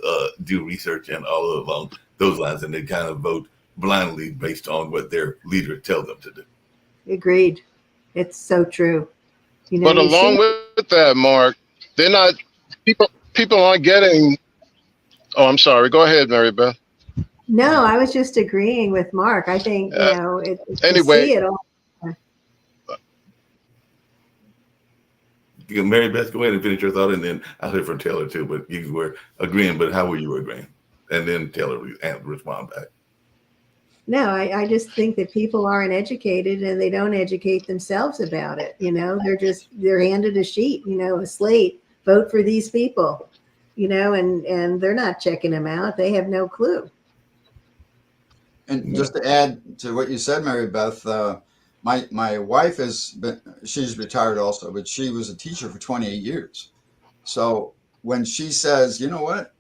due research and all along those lines, and they kind of vote blindly based on what their leader tells them to do. Agreed. It's so true. You know, but along with that, Mark, they're not people aren't getting. Oh, I'm sorry. Go ahead, Mary Beth. No, I was just agreeing with Mark. I think anyway. See it all. Mary Beth, go ahead and finish your thought, and then I'll hear from Taylor too. But you were agreeing, but how were you agreeing? And then Taylor will respond back. No, I just think that people aren't educated, and they don't educate themselves about it. You know, they're handed a sheet, a slate, vote for these people, and they're not checking them out. They have no clue. And just to add to what you said, Mary Beth, my wife she's retired also, but she was a teacher for 28 years. So when she says, you know what,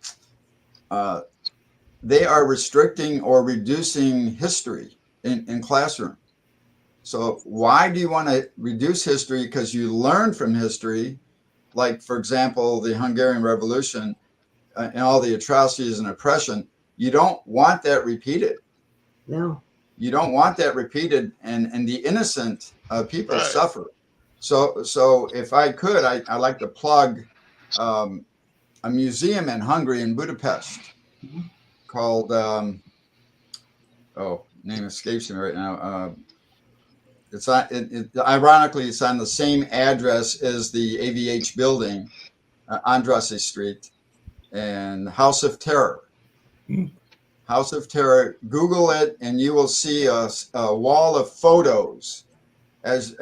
they are restricting or reducing history in classroom. So why do you want to reduce history? Because you learn from history, like, for example, the Hungarian Revolution and all the atrocities and oppression. You don't want that repeated. No. You don't want that repeated, and the innocent people suffer. So if I could, I'd like to plug a museum in Hungary, in Budapest, called name escapes me right now. Ironically, it's on the same address as the AVH building, Andrassy Street, and House of Terror. House of Terror. Google it, and you will see a wall of photos as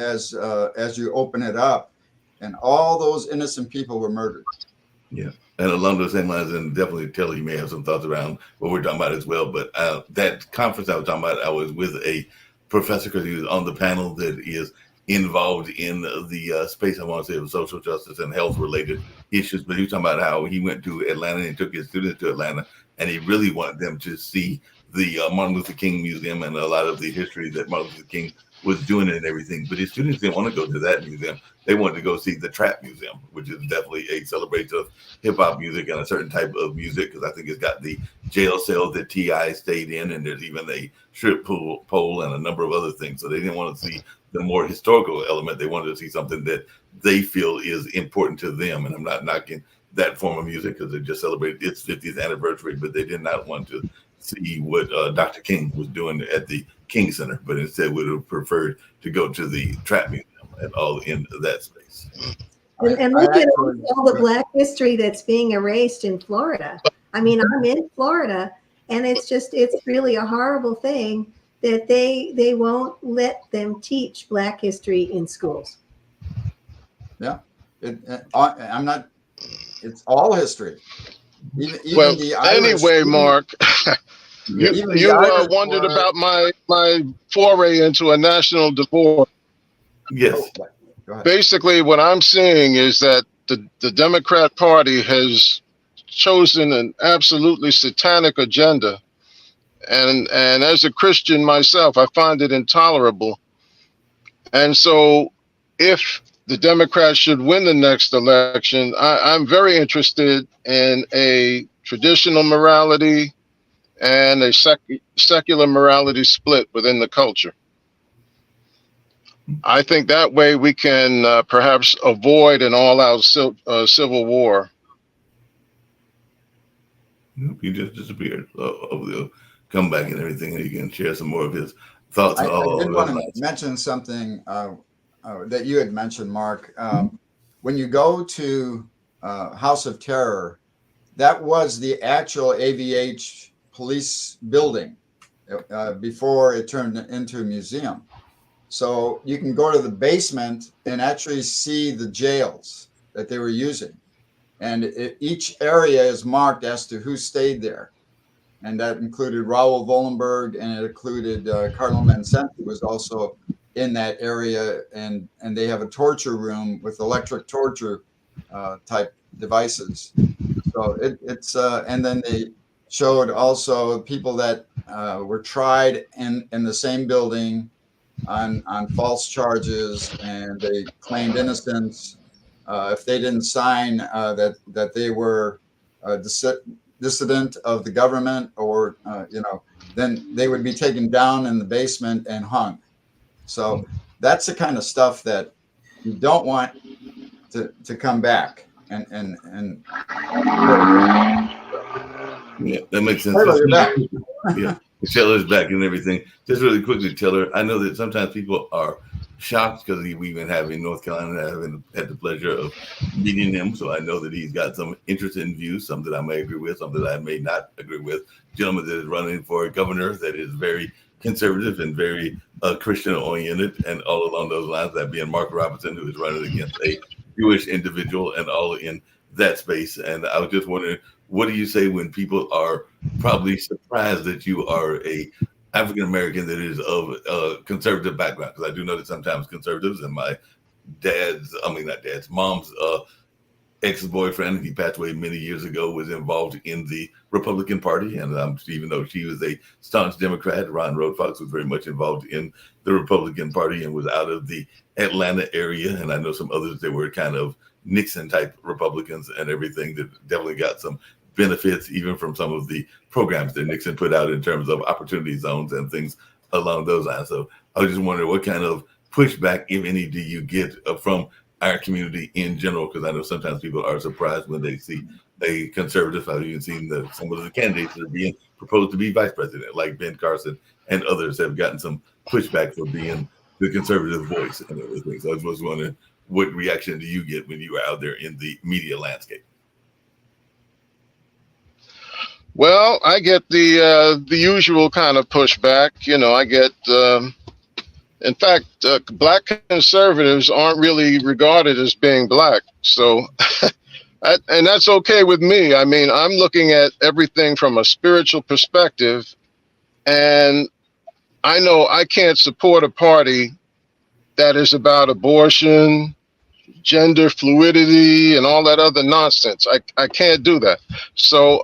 you open it up, and all those innocent people were murdered. Yeah, and along those same lines, and definitely Taylor, you may have some thoughts around what we're talking about as well. But that conference I was talking about, I was with a professor because he was on the panel that is involved in the space, I want to say, of social justice and health related issues. But he was talking about how he went to Atlanta and took his students to Atlanta, and he really wanted them to see the Martin Luther King Museum and a lot of the history that Martin Luther King was doing and everything. But his students didn't want to go to that museum. They wanted to go see the Trap Museum, which is definitely a celebration of hip hop music and a certain type of music, because I think it's got the jail cell that T.I. stayed in, and there's even a strip pole and a number of other things. So they didn't want to see the more historical element. They wanted to see something that they feel is important to them. And I'm not knocking that form of music because they just celebrated its 50th anniversary, but they did not want to see what Dr. King was doing at the King Center, but instead would have preferred to go to the Trap Museum and all in that space. And look at all the Black history that's being erased in Florida. I mean, I'm in Florida, and it's really a horrible thing that they won't let them teach Black history in schools. Yeah, I'm not. It's all history. Even Well, the Irish, anyway, Mark, you wondered about my foray into a national divorce. Yes. Go ahead. Basically, what I'm seeing is that the Democrat Party has chosen an absolutely satanic agenda. And as a Christian myself, I find it intolerable. And so if the Democrats should win the next election, I'm very interested in a traditional morality and a secular morality split within the culture. I think that way we can perhaps avoid an all-out civil war. He just disappeared. He'll come back and everything, and he can share some more of his thoughts. I did want to mention something that you had mentioned, Mark. When you go to House of Terror, that was the actual AVH police building before it turned into a museum. So you can go to the basement and actually see the jails that they were using. And each area is marked as to who stayed there. And that included Raoul Wallenberg, and it included Cardinal Mencenti, who was also in that area. And they have a torture room with electric torture type devices. So it's and then they showed also people that were tried in the same building on false charges, and they claimed innocence. If they didn't sign that they were dissident of the government, or then they would be taken down in the basement and hung. So that's the kind of stuff that you don't want to come back. And yeah, that makes sense. Taylor, you're back. Yeah, Taylor's back and everything. Just really quickly, Taylor, I know that sometimes people are shocked because we've been having North Carolina, having had the pleasure of meeting him. So I know that he's got some interesting views, some that I may agree with, some that I may not agree with. Gentleman that is running for a governor that is very conservative and very Christian oriented, and all along those lines, that being Mark Robinson, who is running against a Jewish individual, and all in that space. And I was just wondering, what do you say when people are probably surprised that you are a African American that is of a conservative background? Because I do know that sometimes conservatives, and my mom's ex-boyfriend, he passed away many years ago, was involved in the Republican Party. And even though she was a staunch Democrat, Ron Roadfox was very much involved in the Republican Party and was out of the Atlanta area. And I know some others that were kind of Nixon type Republicans and everything that definitely got some benefits even from some of the programs that Nixon put out in terms of opportunity zones and things along those lines. So I was just wondering, what kind of pushback, if any, do you get from our community in general? Because I know sometimes people are surprised when they see a conservative. I've even seen some of the candidates that are being proposed to be vice president, like Ben Carson and others, have gotten some pushback for being the conservative voice and everything. So I was just wondering, what reaction do you get when you are out there in the media landscape? Well, I get the usual kind of pushback. You know, I get, in fact, black conservatives aren't really regarded as being black. So, and that's okay with me. I mean, I'm looking at everything from a spiritual perspective, and I know I can't support a party that is about abortion, gender fluidity, and all that other nonsense. I can't do that. So,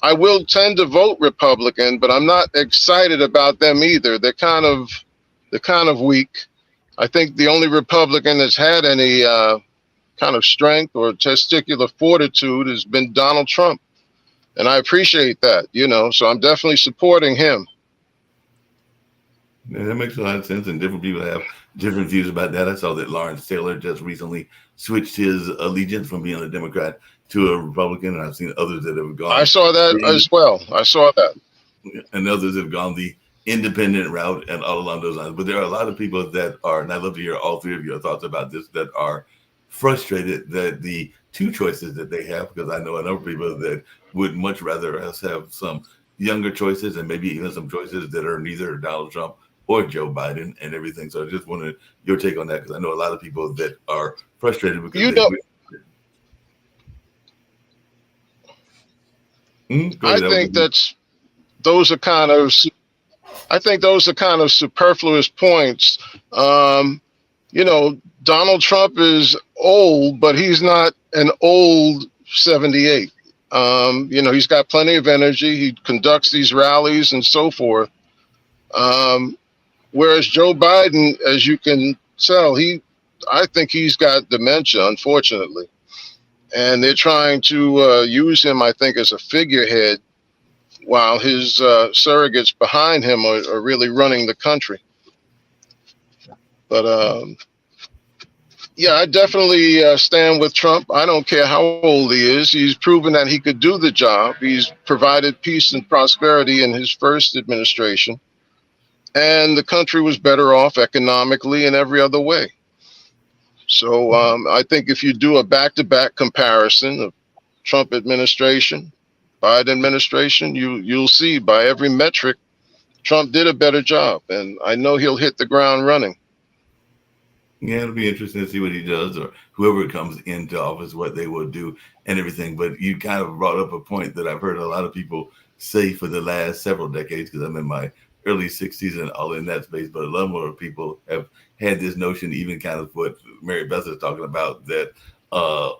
I will tend to vote Republican, but I'm not excited about them either. They're kind of weak. I think the only Republican that's had any kind of strength or testicular fortitude has been Donald Trump, and I appreciate that. You know, so I'm definitely supporting him. Yeah, that makes a lot of sense, and different people have different views about that. I saw that Lawrence Taylor just recently switched his allegiance from being a Democrat to a Republican, and I've seen others that have gone. I saw that as well. I saw that. And others have gone the independent route and all along those lines. But there are a lot of people that are, and I'd love to hear all three of your thoughts about this, that are frustrated that the two choices that they have, because I know a number of people that would much rather us have some younger choices and maybe even some choices that are neither Donald Trump or Joe Biden and everything. So I just wanted your take on that, because I know a lot of people that are frustrated because I think those are kind of superfluous points. You know, Donald Trump is old, but he's not an old 78. You know, he's got plenty of energy. He conducts these rallies and so forth. Whereas Joe Biden, as you can tell, I think he's got dementia, unfortunately. And they're trying to use him, I think, as a figurehead, while his surrogates behind him are really running the country. But yeah, I definitely stand with Trump. I don't care how old he is. He's proven that he could do the job. He's provided peace and prosperity in his first administration. And the country was better off economically in every other way. So I think if you do a back-to-back comparison of Trump administration, Biden administration, you'll see by every metric, Trump did a better job. And I know he'll hit the ground running. Yeah, it'll be interesting to see what he does, or whoever comes into office, what they will do and everything. But you kind of brought up a point that I've heard a lot of people say for the last several decades, because I'm in my early 60s and all in that space. But a lot more people have had this notion, even kind of what Mary Beth is talking about, that a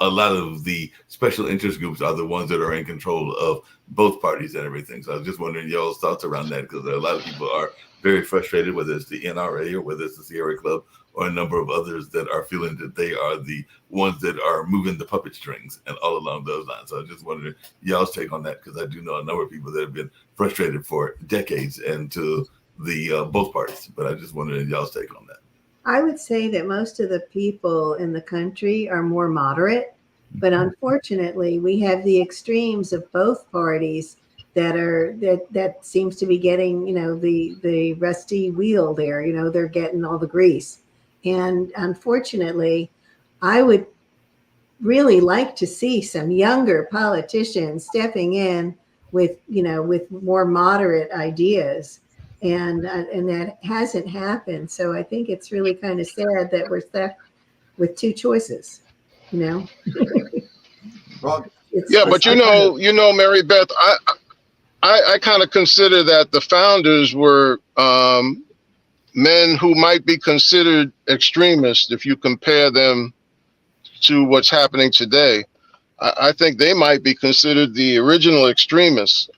lot of the special interest groups are the ones that are in control of both parties and everything. So I was just wondering y'all's thoughts around that, because a lot of people are very frustrated, whether it's the NRA or whether it's the Sierra Club or a number of others that are feeling that they are the ones that are moving the puppet strings and all along those lines. So I just wondering y'all's take on that, because I do know a number of people that have been frustrated for decades and to the both parties. But I just wondered y'all's take on that. I would say that most of the people in the country are more moderate, but unfortunately we have the extremes of both parties that seems to be getting, you know, the rusty wheel there, you know, they're getting all the grease. And unfortunately, I would really like to see some younger politicians stepping in with, you know, with more moderate ideas. And that hasn't happened. So I think it's really kind of sad that we're stuck with two choices, you know? Well, yeah, but you know, Mary Beth, I kind of consider that the founders were men who might be considered extremists if you compare them to what's happening today. I think they might be considered the original extremists.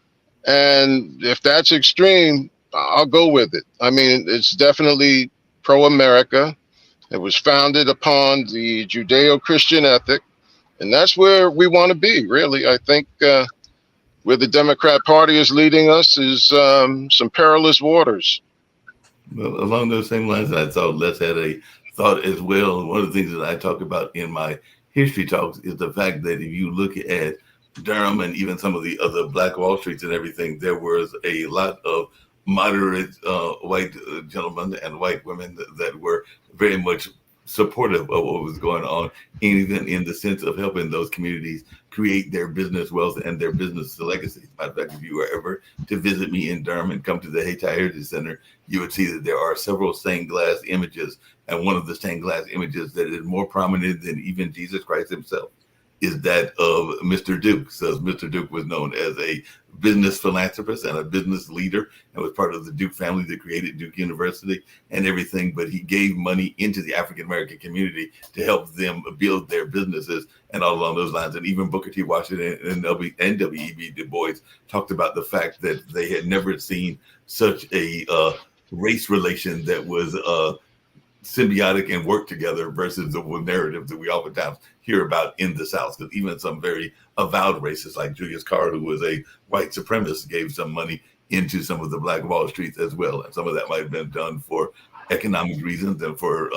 And if that's extreme, I'll go with it. I mean, it's definitely pro-America. It was founded upon the Judeo-Christian ethic, and that's where we want to be, really. I think where the Democrat Party is leading us is some perilous waters. Well, along those same lines, I thought Les had a thought as well. One of the things that I talk about in my history talks is the fact that if you look at Durham and even some of the other Black Wall Streets and everything, there was a lot of moderate white gentlemen and white women that were very much supportive of what was going on, even in the sense of helping those communities create their business wealth and their business legacies. Matter of fact, if you were ever to visit me in Durham and come to the Hayti Heritage Center, you would see that there are several stained glass images, and one of the stained glass images that is more prominent than even Jesus Christ himself is that of Mr. Duke. So Mr. Duke was known as a business philanthropist and a business leader, and was part of the Duke family that created Duke University and everything. But he gave money into the African American community to help them build their businesses and all along those lines. And even Booker T. Washington and W.E.B. Du Bois talked about the fact that they had never seen such a race relation that was symbiotic and work together versus the narrative that we oftentimes hear about in the South. Because even some very avowed racists like Julius Carr, who was a white supremacist, gave some money into some of the Black Wall Streets as well. And some of that might have been done for economic reasons and for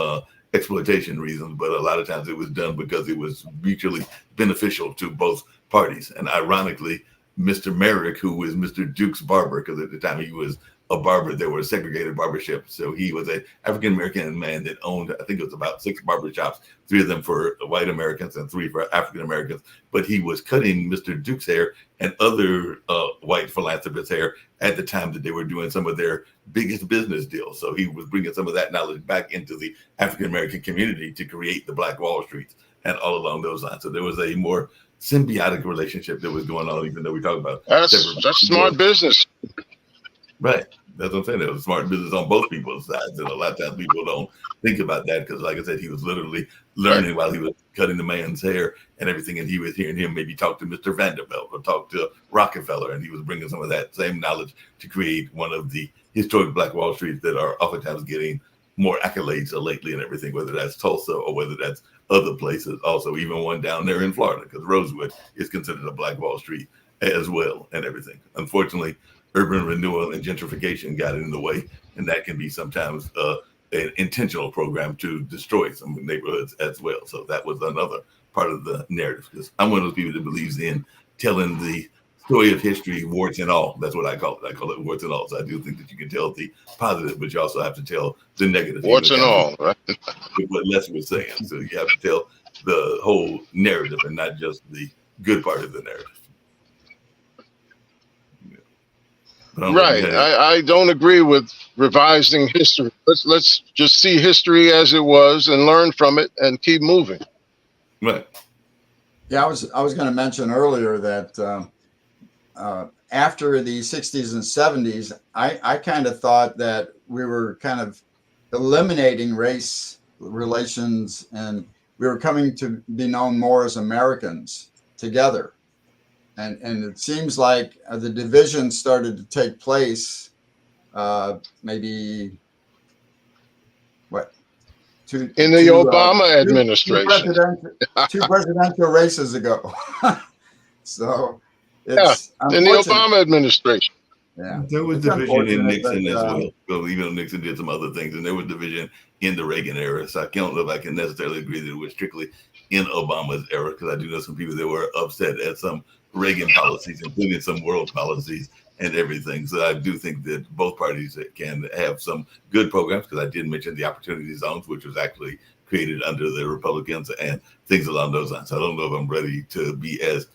exploitation reasons, but a lot of times it was done because it was mutually beneficial to both parties. And ironically, Mr. Merrick, who was Mr. Duke's barber, because at the time he was a barber, there were segregated barbershops. So he was an African-American man that owned, I think it was about 6 barbershops, 3 of them for white Americans and 3 for African-Americans. But he was cutting Mr. Duke's hair and other white philanthropists' hair at the time that they were doing some of their biggest business deals. So he was bringing some of that knowledge back into the African-American community to create the Black Wall Streets and all along those lines. So there was a more symbiotic relationship that was going on, even though we talk about That's smart business. Right. That's what I'm saying. It was smart business on both people's sides. And a lot of times people don't think about that because, like I said, he was literally learning while he was cutting the man's hair and everything. And he was hearing him maybe talk to Mr. Vanderbilt or talk to Rockefeller. And he was bringing some of that same knowledge to create one of the historic Black Wall Streets that are oftentimes getting more accolades lately and everything, whether that's Tulsa or whether that's other places. Also, even one down there in Florida, because Rosewood is considered a Black Wall Street as well and everything. Unfortunately, urban renewal and gentrification got in the way, and that can be sometimes an intentional program to destroy some neighborhoods as well. So that was another part of the narrative, because I'm one of those people that believes in telling the story of history, warts and all. That's what I call it. I call it warts and all. So I do think that you can tell the positive, but you also have to tell the negative. Warts and all, right? What Les was saying. So you have to tell the whole narrative and not just the good part of the narrative. Right. I don't agree with revising history. Let's just see history as it was and learn from it and keep moving. Right. Yeah, I was going to mention earlier that after the 60s and 70s, I kind of thought that we were kind of eliminating race relations and we were coming to be known more as Americans together. And it seems like the division started to take place maybe, in the Obama administration. Two presidential races ago. So it's in the Obama administration. Yeah, there was division in Nixon as well. Well, even though Nixon did some other things, and there was division in the Reagan era. So I don't know if I can necessarily agree that it was strictly in Obama's era, because I do know some people that were upset at some Reagan policies, including some world policies and everything. So I do think that both parties can have some good programs, because I did mention the opportunity zones, which was actually created under the Republicans and things along those lines. I don't know if I'm ready to be as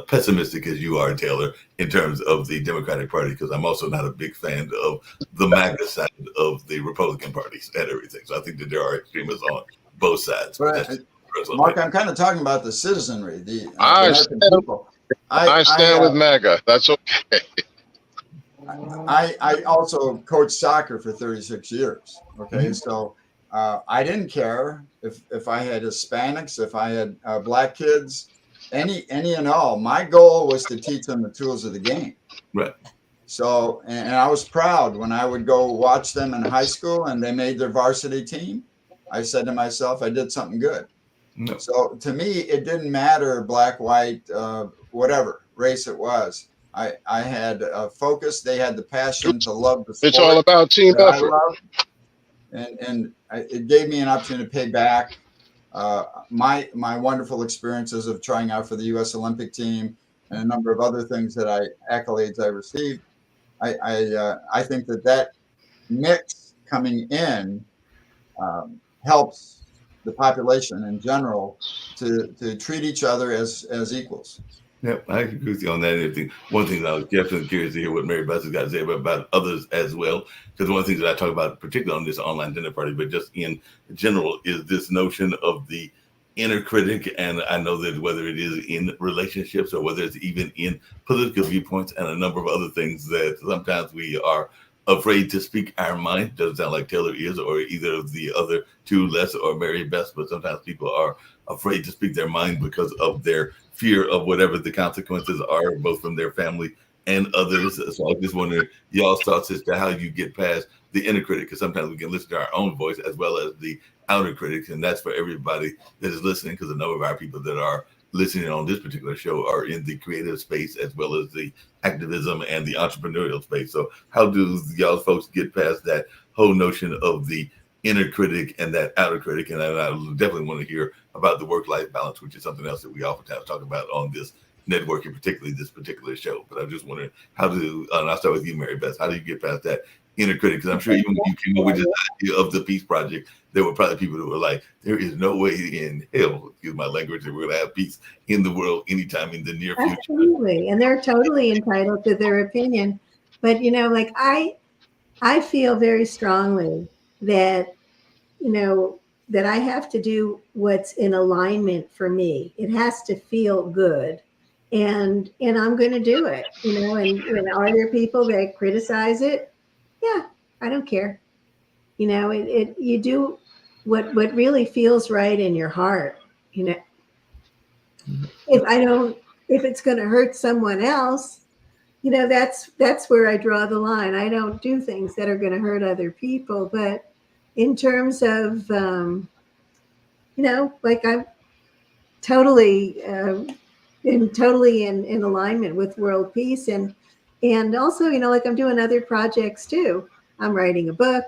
pessimistic as you are, Taylor, in terms of the Democratic Party, because I'm also not a big fan of the MAGA side of the Republican parties and everything. So I think that there are extremists on both sides. Mark, I'm kind of talking about the citizenry, the American people. I stand with MAGA. That's okay. I also coached soccer for 36 years. Okay, so I didn't care if I had Hispanics, if I had black kids, any and all. My goal was to teach them the tools of the game. Right. So, and I was proud when I would go watch them in high school and they made their varsity team. I said to myself, I did something good. No. So to me, it didn't matter black, white, whatever race it was. I had a focus. They had the passion to love the sport. It's all about team effort. And it gave me an opportunity to pay back my wonderful experiences of trying out for the U.S. Olympic team and a number of other things accolades I received. I think that mix coming in helps the population in general to treat each other as equals. Yep, I agree with you on that. And everything. One thing that I was definitely curious to hear what Mary Beth has got to say about others as well. Because one of the things that I talk about, particularly on this online dinner party, but just in general, is this notion of the inner critic. And I know that whether it is in relationships or whether it's even in political viewpoints and a number of other things, that sometimes we are afraid to speak our mind. Doesn't sound like Taylor is, or either of the other two, Les or Mary Beth, but sometimes people are afraid to speak their mind because of their fear of whatever the consequences are, both from their family and others. So I just wonder y'all's thoughts as to how you get past the inner critic, because sometimes we can listen to our own voice as well as the outer critics, and that's for everybody that is listening, because a number of our people that are listening on this particular show are in the creative space as well as the activism and the entrepreneurial space. So how do y'all folks get past that whole notion of the inner critic and that outer critic? And I definitely want to hear about the work-life balance, which is something else that we oftentimes talk about on this network, and particularly this particular show. But I'm just wondering how to, and I'll start with you, Mary Beth, how do you get past that inner critic? Because I'm sure even when you came up with this idea of the Peace Project, there were probably people who were like, there is no way in hell, excuse my language, that we're going to have peace in the world anytime in the near future. Absolutely. And they're totally entitled to their opinion. But, you know, like I feel very strongly that, you know, that I have to do what's in alignment for me. It has to feel good. And I'm going to do it, you know, and are there people that criticize it? Yeah, I don't care. You know, you do what really feels right in your heart. You know, if it's going to hurt someone else, you know, that's where I draw the line. I don't do things that are going to hurt other people. But in terms of, you know, like I'm totally in alignment with world peace, and also, you know, like I'm doing other projects too. I'm writing a book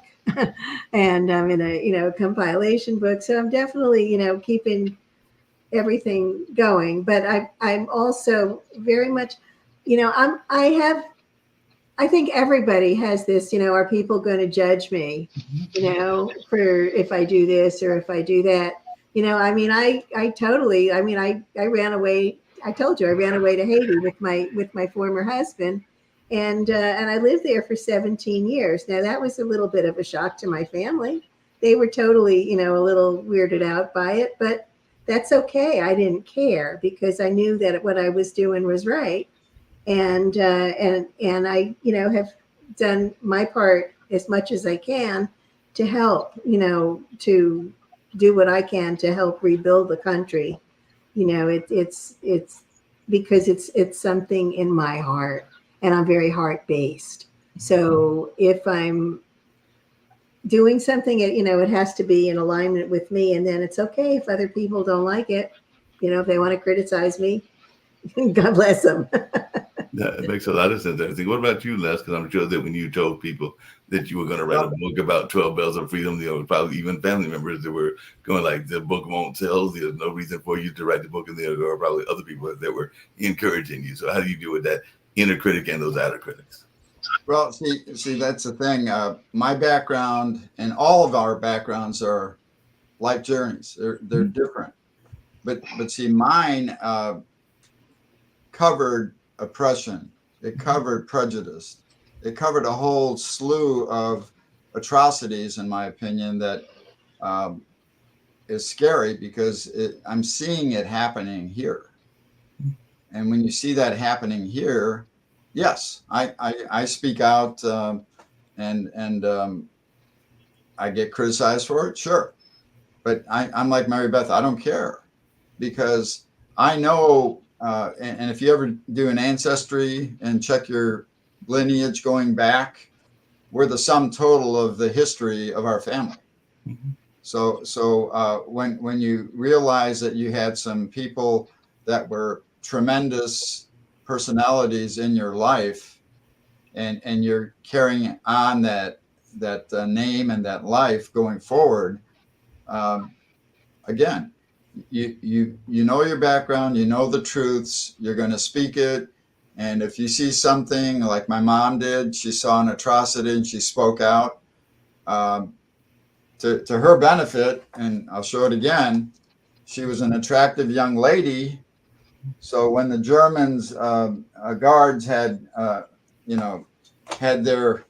and I'm in a, you know, compilation book. So I'm definitely, you know, keeping everything going. But I'm also very much, you know, I think everybody has this, you know, are people going to judge me, you know, for if I do this or if I do that? You know, I mean, I totally, I mean, I ran away. I told you I ran away to Haiti with my former husband, and I lived there for 17 years. Now that was a little bit of a shock to my family. They were totally, you know, a little weirded out by it, but that's okay. I didn't care because I knew that what I was doing was right, and I, you know, have done my part as much as I can to help, you know, to do what I can to help rebuild the country. You know, it's because it's something in my heart, and I'm very heart based. So if I'm doing something, you know, it has to be in alignment with me, and then it's okay if other people don't like it. You know, if they want to criticize me, God bless them. Yeah, it makes a lot of sense. Everything. What about you, Les? Because I'm sure that when you told people that you were going to write a book about 12 Bells of Freedom, there were probably even family members that were going like, the book won't sell. There's no reason for you to write the book. And there were probably other people that were encouraging you. So how do you deal with that inner critic and those outer critics? Well, see, that's the thing. My background and all of our backgrounds are life journeys. They're different, but see, mine covered oppression. It covered prejudice. It covered a whole slew of atrocities, in my opinion, that is scary because I'm seeing it happening here. And when you see that happening here, yes, I speak out and I get criticized for it, sure. But I'm like Mary Beth, I don't care because I know. And if you ever do an ancestry and check your lineage going back, we're the sum total of the history of our family. Mm-hmm. So when you realize that you had some people that were tremendous personalities in your life, and you're carrying on that name and that life going forward, again. You know your background, you know the truths, you're going to speak it. And if you see something like my mom did, she saw an atrocity and she spoke out. To to her benefit, and I'll show it again, she was an attractive young lady. So when the Germans guards had had their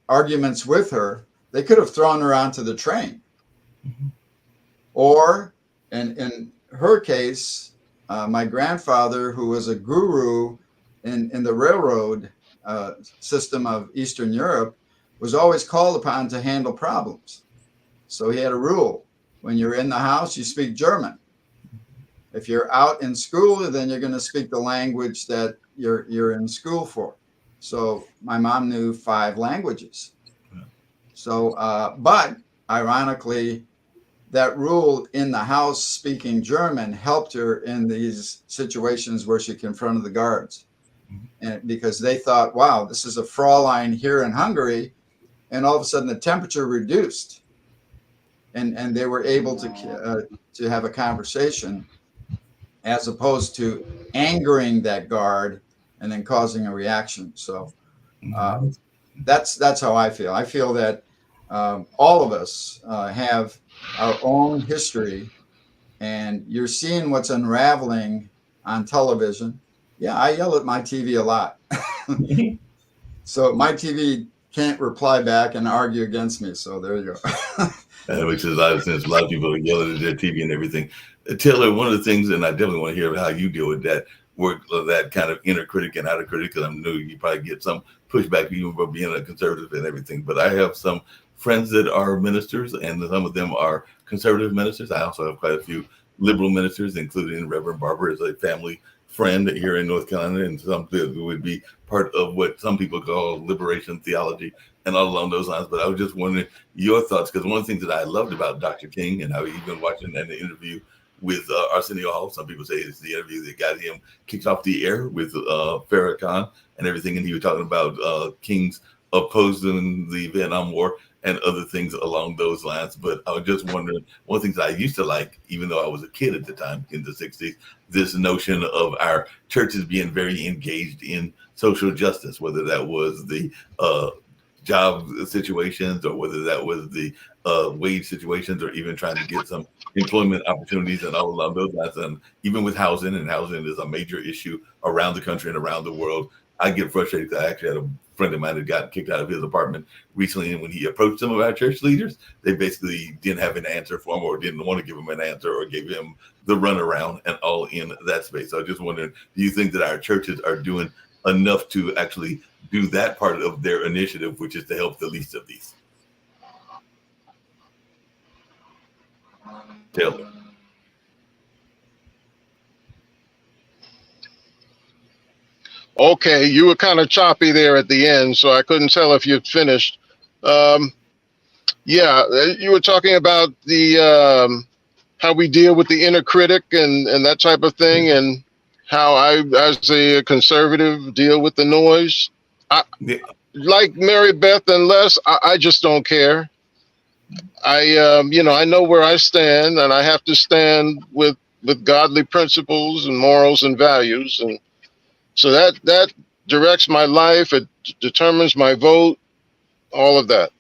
arguments with her, they could have thrown her onto the train. Or in her case, my grandfather, who was a guru in the railroad system of Eastern Europe, was always called upon to handle problems. So he had a rule: when you're in the house, you speak German. If you're out in school, then you're going to speak the language that you're in school for. So my mom knew 5 languages. So, but ironically, that rule in the house speaking German helped her in these situations where she confronted the guards. And because they thought, wow, this is a Fraulein here in Hungary. And all of a sudden the temperature reduced, and they were able to have a conversation, as opposed to angering that guard and then causing a reaction. So that's how I feel. I feel that all of us have our own history, and you're seeing what's unraveling on television. Yeah, I yell at my TV a lot. So my TV can't reply back and argue against me. So there you go. That makes a lot of sense. A lot of people are yelling at their TV and everything. Taylor, one of the things, and I definitely want to hear how you deal with that work, that kind of inner critic and outer critic, because I know you probably get some pushback even for being a conservative and everything. But I have some friends that are ministers, and some of them are conservative ministers. I also have quite a few liberal ministers, including Reverend Barber as a family friend here in North Carolina, and some who would be part of what some people call liberation theology and all along those lines. But I was just wondering your thoughts, because one of the things that I loved about Dr. King, and I was even watching an interview with Arsenio Hall. Some people say it's the interview that got him kicked off the air with Farrakhan and everything. And he was talking about King's opposing the Vietnam War and other things along those lines. But I was just wondering, one of the things I used to like, even though I was a kid at the time in the 60s, this notion of our churches being very engaged in social justice, whether that was the job situations or whether that was the wage situations, or even trying to get some employment opportunities and all along those lines. And even with housing, and housing is a major issue around the country and around the world. I get frustrated because I actually had a friend of mine that got kicked out of his apartment recently, and when he approached some of our church leaders, they basically didn't have an answer for him, or didn't want to give him an answer, or gave him the runaround, and all in that space. So I just wondering, do you think that our churches are doing enough to actually do that part of their initiative, which is to help the least of these? Taylor. Okay, you were kind of choppy there at the end, so I couldn't tell if you'd finished. Yeah, you were talking about the how we deal with the inner critic and that type of thing, and how I, as a conservative, deal with the noise. Like Mary Beth and Les, I just don't care. I know where I stand, and I have to stand with godly principles and morals and values, and so that directs my life. It determines my vote, all of that.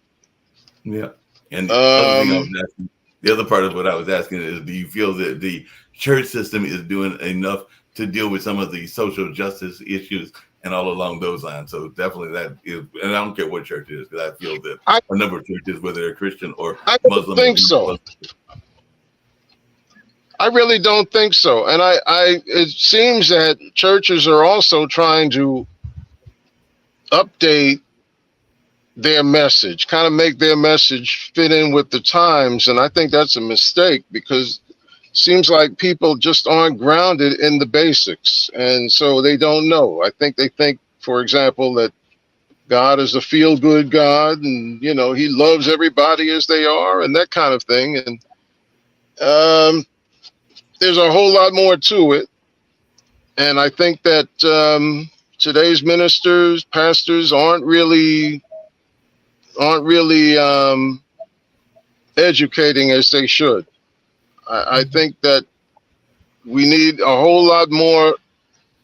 Yeah. And the other part of what I was asking is, do you feel that the church system is doing enough to deal with some of the social justice issues and all along those lines? So definitely that is, and I don't care what church it is, because I feel that a number of churches, whether they're Christian or Muslim, I don't think so. I really don't think so. And it seems that churches are also trying to update their message, kind of make their message fit in with the times. And I think that's a mistake, because it seems like people just aren't grounded in the basics. And so they don't know. I think they think, for example, that God is a feel-good God, and, he loves everybody as they are, and that kind of thing. And there's a whole lot more to it. And I think that today's ministers, pastors aren't really educating as they should. I think that we need a whole lot more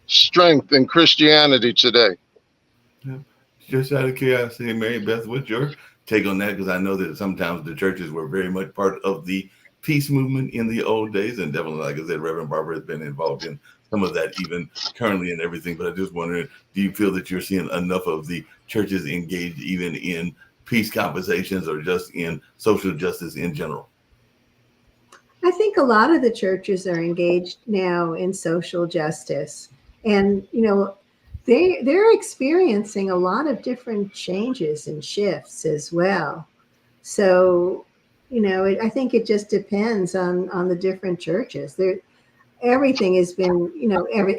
strength in Christianity today. Yeah. Just out of curiosity, Mary Beth, what's your take on that, because I know that sometimes the churches were very much part of the peace movement in the old days, and definitely, like I said, Reverend Barber has been involved in some of that even currently and everything. But I just wondering, do you feel that you're seeing enough of the churches engaged even in peace conversations or just in social justice in general? I think a lot of the churches are engaged now in social justice, and they're experiencing a lot of different changes and shifts as well. So, I think it just depends on the different churches. Everything has been,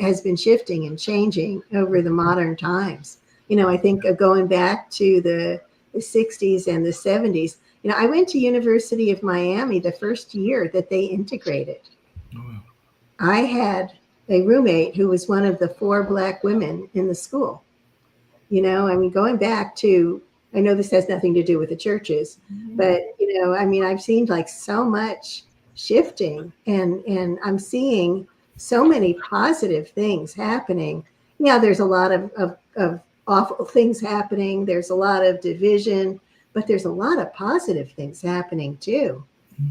has been shifting and changing over the modern times. I think going back to the 60s and the 70s, I went to University of Miami the first year that they integrated. Oh. I had a roommate who was one of the 4 Black women in the school. Going back to, I know this has nothing to do with the churches, but, I've seen like so much shifting, and I'm seeing so many positive things happening. Yeah, there's a lot of awful things happening. There's a lot of division, but there's a lot of positive things happening too.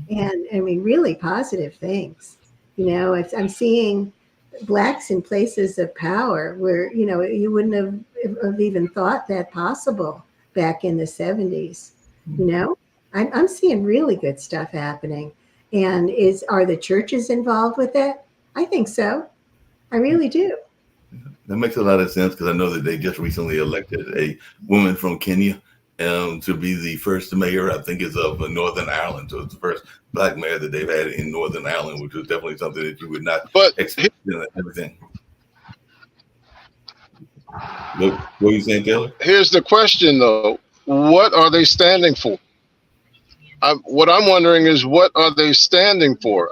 And really positive things. I'm seeing Blacks in places of power where, you wouldn't have even thought that possible back in the 70s. I'm seeing really good stuff happening. And are the churches involved with that? I think so. I really do. That makes a lot of sense, because I know that they just recently elected a woman from Kenya to be the first mayor, I think, is of Northern Ireland. So it's the first Black mayor that they've had in Northern Ireland, which was definitely something that you would not expect in everything. What were you saying, Taylor? Here's the question, though. What are they standing for? What I'm wondering is, what are they standing for?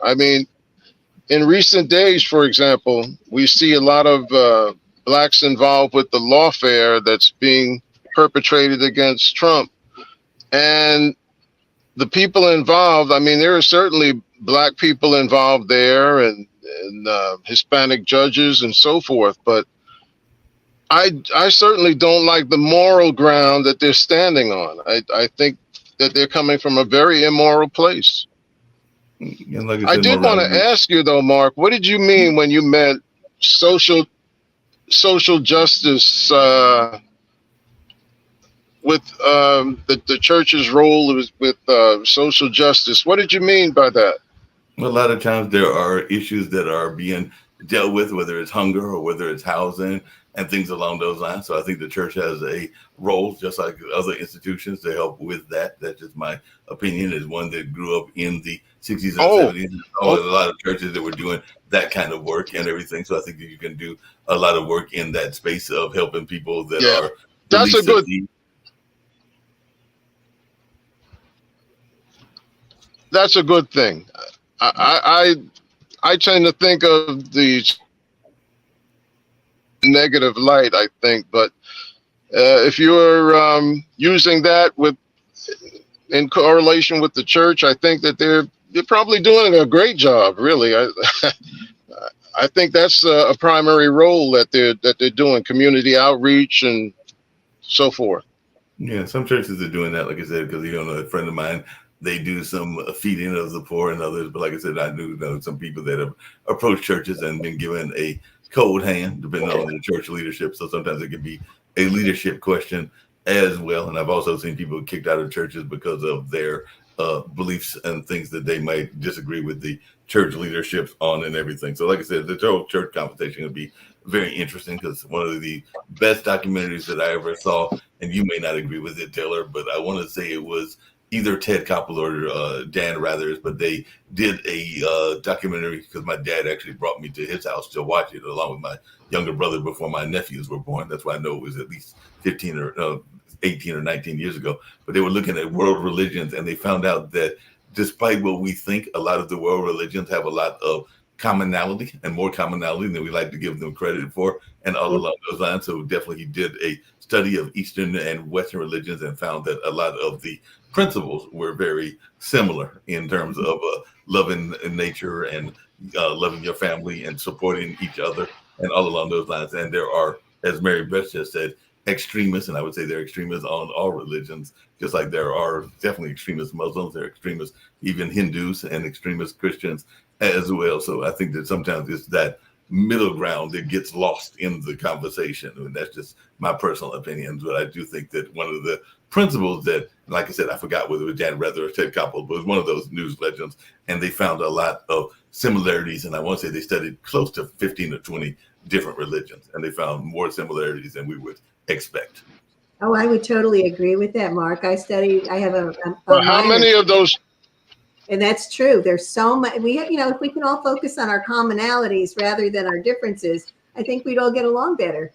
In recent days, for example, we see a lot of Blacks involved with the lawfare that's being perpetrated against Trump. And the people involved, there are certainly Black people involved there, and Hispanic judges and so forth. But I certainly don't like the moral ground that they're standing on. I think that they're coming from a very immoral place. Like I did want to ask you, though, Mark, what did you mean when you meant social justice with the church's role with social justice? What did you mean by that? A lot of times there are issues that are being dealt with, whether it's hunger or whether it's housing and things along those lines. So I think the church has a role, just like other institutions, to help with that. That's just my opinion, as one that grew up in the 60s and 70s. A lot of churches that were doing that kind of work and everything. So I think that you can do a lot of work in that space of helping people that are. That's a good. That's a good thing. I tend to think of the negative light, I think, but if you're using that in correlation with the church, I think that they're probably doing a great job. Really, I think that's a primary role that they're doing, community outreach and so forth. Yeah, some churches are doing that, like I said, because a friend of mine, they do some feeding of the poor and others. But like I said, I do know some people that have approached churches and been given a cold hand, depending on the church leadership. So sometimes it can be a leadership question as well. And I've also seen people kicked out of churches because of their beliefs and things that they might disagree with the church leadership on and everything. So like I said, the whole church conversation would be very interesting, because one of the best documentaries that I ever saw, and you may not agree with it, Taylor, but I want to say it was either Ted Koppel or Dan Rathers, but they did a documentary, because my dad actually brought me to his house to watch it along with my younger brother before my nephews were born. That's why I know it was at least 15 or 18 or 19 years ago. But they were looking at world religions, and they found out that despite what we think, a lot of the world religions have a lot of commonality, and more commonality than we like to give them credit for, and all along those lines. So definitely he did a study of Eastern and Western religions and found that a lot of the principles were very similar in terms of loving nature and loving your family and supporting each other and all along those lines. And there are, as Mary Beth just said, extremists, and I would say they're extremists on all religions, just like there are definitely extremist Muslims, there are extremists, even Hindus, and extremist Christians as well. So I think that sometimes it's that middle ground that gets lost in the conversation. I mean, that's just my personal opinions, but I do think that one of the principles that, like I said, I forgot whether it was Jan Rather or Ted Koppel, but it was one of those news legends, and they found a lot of similarities, and I want to say they studied close to 15 or 20 different religions, and they found more similarities than we would expect. Oh, I would totally agree with that, Mark. I have a But how minor, many of those? and that's true. There's so much. If we can all focus on our commonalities rather than our differences, I think we'd all get along better.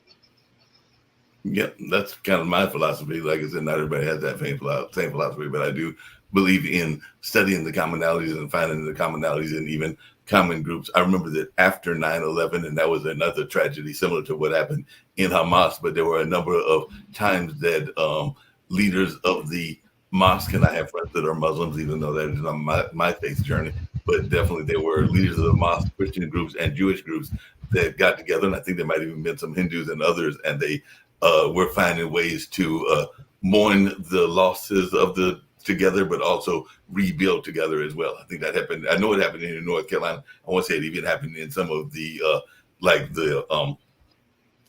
Yeah, that's kind of my philosophy. Like I said, not everybody has that same philosophy, but I do believe in studying the commonalities and finding the commonalities and even common groups. I remember that after 9/11, and that was another tragedy similar to what happened in Hamas, but there were a number of times that leaders of the mosque, and I have friends that are Muslims, even though that is not my faith journey, but definitely there were leaders of the mosque, Christian groups, and Jewish groups that got together, and I think there might have even been some Hindus and others, and they were finding ways to mourn the losses of the together, but also rebuild together as well. I think that happened. I know it happened in North Carolina. I want to say it even happened in some of the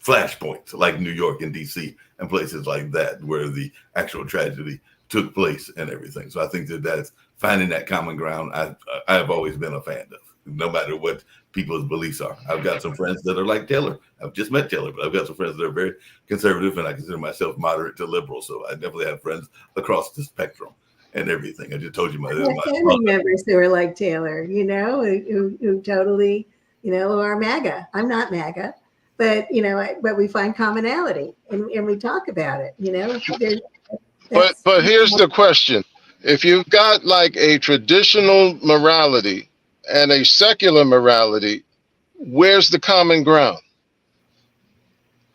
flashpoints, like New York and DC and places like that, where the actual tragedy took place and everything. So I think that that's finding that common ground. I've always been a fan of, no matter what people's beliefs are. I've got some friends that are like Taylor. I've just met Taylor, but I've got some friends that are very conservative, and I consider myself moderate to liberal. So I definitely have friends across the spectrum and everything. I just told you my family members who are like Taylor, who totally, are MAGA. I'm not MAGA, but but we find commonality and we talk about it. But here's the question: if you've got like a traditional morality and a secular morality, where's the common ground?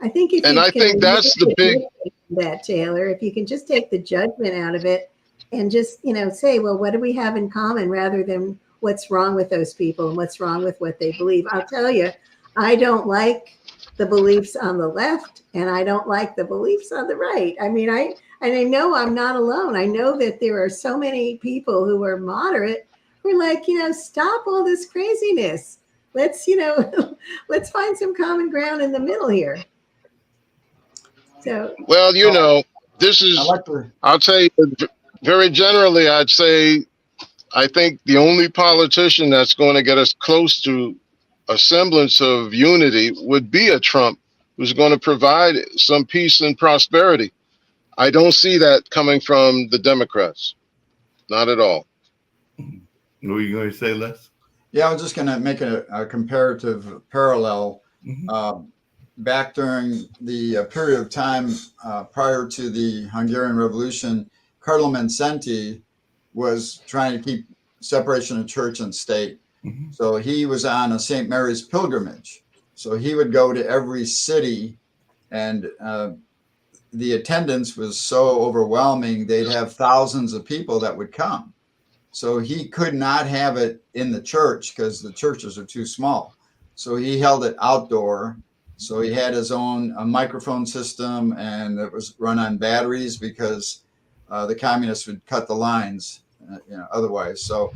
I think I think that's the big that, Taylor. If you can just take the judgment out of it and just say, well, what do we have in common, rather than what's wrong with those people and what's wrong with what they believe. I'll tell you, I don't like the beliefs on the left, and I don't like the beliefs on the right. I mean, I know I'm not alone. I know that there are so many people who are moderate who are like, stop all this craziness. Let's, let's find some common ground in the middle here. So, well, this is, I'll tell you very generally, I'd say, I think the only politician that's going to get us close to a semblance of unity would be a Trump, who's going to provide some peace and prosperity. I don't see that coming from the Democrats. Not at all. What were you going to say, Les? Yeah, I was just going to make a comparative parallel. Mm-hmm. Back during the period of time prior to the Hungarian Revolution, Cardinal Mindszenty was trying to keep separation of church and state. Mm-hmm. So he was on a St. Mary's pilgrimage. So he would go to every city, and the attendance was so overwhelming, they'd have thousands of people that would come. So he could not have it in the church because the churches are too small. So he held it outdoor. So he had his own microphone system, and it was run on batteries because the communists would cut the lines, otherwise. So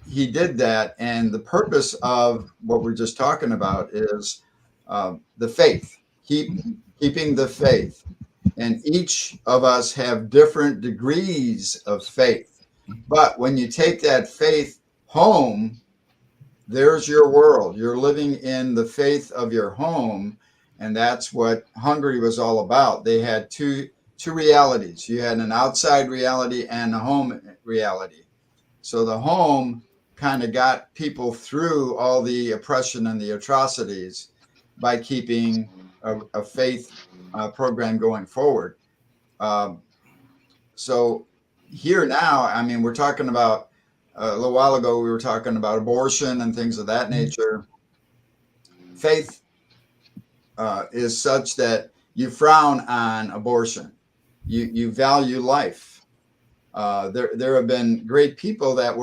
he did that. And the purpose of what we're just talking about is the faith, keeping the faith. And each of us have different degrees of faith. But when you take that faith home, there's your world. You're living in the faith of your home. And that's what Hungary was all about. They had two realities. You had an outside reality and a home reality. So the home kind of got people through all the oppression and the atrocities by keeping a faith program going forward. So here now, I mean, we're talking about, a little while ago, we were talking about abortion and things of that nature. Faith is such that you frown on abortion. You value life. There have been great people that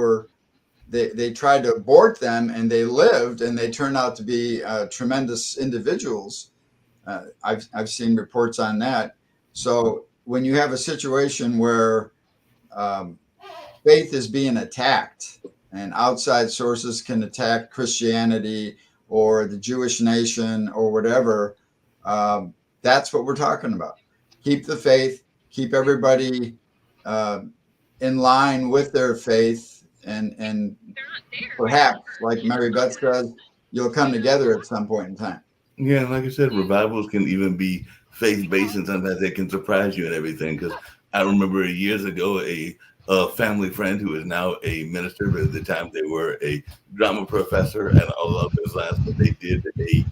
they tried to abort them, and they lived, and they turned out to be tremendous individuals. I've seen reports on that. So when you have a situation where faith is being attacked, and outside sources can attack Christianity or the Jewish nation or whatever, that's what we're talking about. Keep the faith, keep everybody in line with their faith, and perhaps, like Mary Beth says, you'll come together at some point in time. Yeah, like I said, revivals can even be faith-based, and sometimes they can surprise you and everything. Because I remember years ago, a family friend who is now a minister, but at the time they were a drama professor and all of those lines, but they did a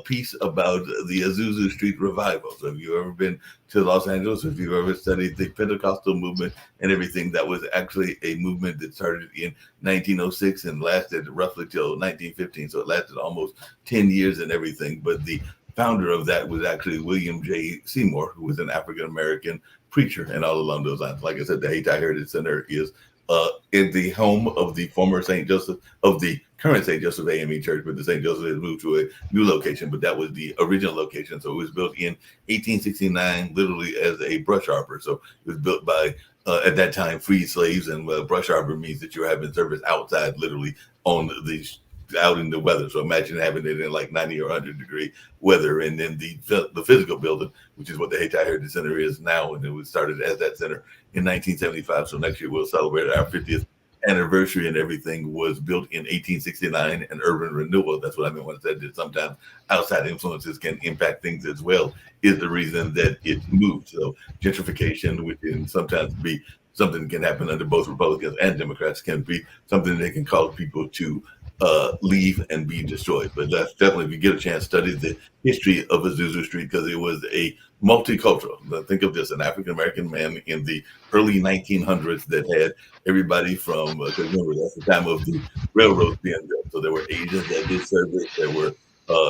piece about the Azusa Street revival. So if you've ever been to Los Angeles, if you've ever studied the Pentecostal movement and everything, that was actually a movement that started in 1906 and lasted roughly till 1915. So it lasted almost 10 years and everything. But the founder of that was actually William J. Seymour, who was an African-American preacher and all along those lines. Like I said, the Hayti Heritage Center is in the home of the former St. Joseph, of the current St. Joseph AME Church, but the St. Joseph has moved to a new location, but that was the original location. So it was built in 1869, literally as a brush arbor. So it was built by, at that time, free slaves, and brush arbor means that you're having service outside, literally on the out in the weather. So imagine having it in like 90 or 100 degree weather. And then the physical building, which is what the Hayti Heritage Center is now, and it was started as that center in 1975. So next year we'll celebrate our 50th anniversary, and everything was built in 1869. And urban renewal, that's what I meant when I said that sometimes outside influences can impact things as well, is the reason that it moved. So gentrification, which can sometimes be something that can happen under both Republicans and Democrats, can be something that can cause people to leave and be destroyed. But that's definitely, if you get a chance, study the history of Azusa Street, because it was a multicultural. Think of this: an African-American man in the early 1900s that had everybody from, remember, that's the time of the railroads being built. So there were Asians that did service, there were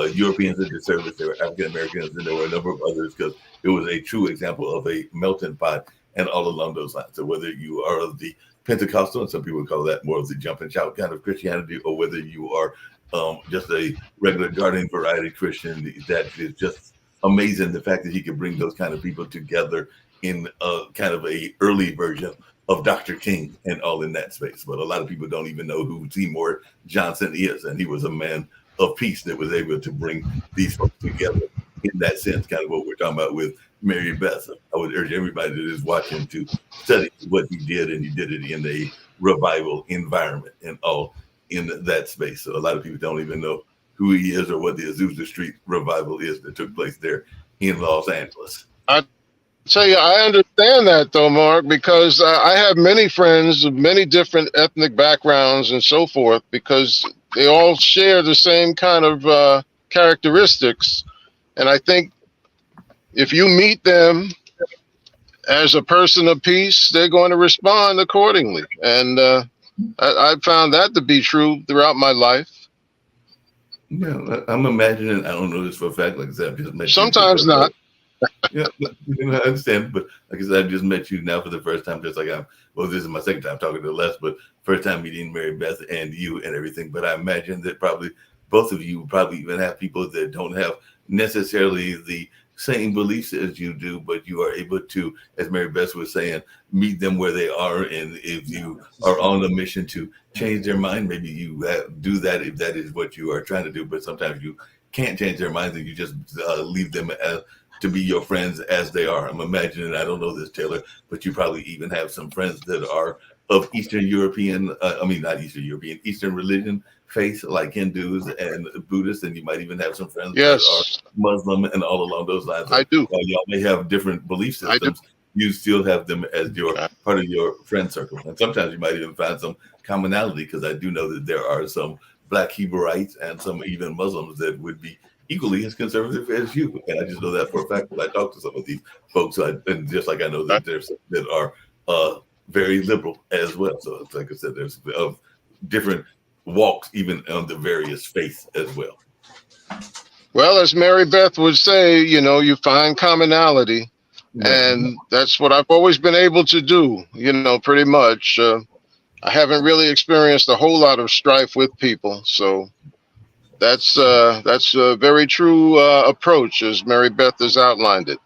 Europeans that did service, there were African-Americans, and there were a number of others, because it was a true example of a melting pot and all along those lines. So whether you are of the Pentecostal, and some people call that more of the jump and shout kind of Christianity, or whether you are just a regular garden variety Christian, that is just amazing. The fact that he could bring those kind of people together in kind of a early version of Dr. King and all in that space. But a lot of people don't even know who Seymour Johnson is, and he was a man of peace that was able to bring these folks together in that sense, kind of what we're talking about with Mary Beth. I would urge everybody that is watching to study what he did, and he did it in a revival environment and all in that space. So a lot of people don't even know who he is or what the Azusa Street revival is that took place there in Los Angeles. I tell you, I understand that though, Mark, because I have many friends of many different ethnic backgrounds and so forth, because they all share the same kind of characteristics. And I think if you meet them as a person of peace, they're going to respond accordingly. And I found that to be true throughout my life. Yeah, I'm imagining, I don't know this for a fact, like I said, I've just met sometimes you. Not. Yeah, I understand, but like I said, I just met you now for the first time, just like this is my second time talking to Les, but first time meeting Mary Beth and you and everything. But I imagine that probably both of you probably even have people that don't have necessarily the same beliefs as you do, but you are able to, as Mary Beth was saying, meet them where they are. And if you are on a mission to change their mind, maybe you do that if that is what you are trying to do. But sometimes you can't change their minds, and you just leave them to be your friends as they are. I'm imagining, I don't know this, Taylor, but you probably even have some friends that are of Eastern European, not Eastern European, Eastern religion, faith, like Hindus and Buddhists, and you might even have some friends that are Muslim and all along those lines. I do. While y'all may have different belief systems, you still have them as your part of your friend circle. And sometimes you might even find some commonality, because I do know that there are some Black Hebraites and some even Muslims that would be equally as conservative as you. And I just know that for a fact when I talk to some of these folks, and just like I know that there's some that are very liberal as well. So it's like I said, there's different walks even on the various faiths as well. Well, as Mary Beth would say, you find commonality, and that's what I've always been able to do, pretty much. I haven't really experienced a whole lot of strife with people. So That's a very true approach, as Mary Beth has outlined it.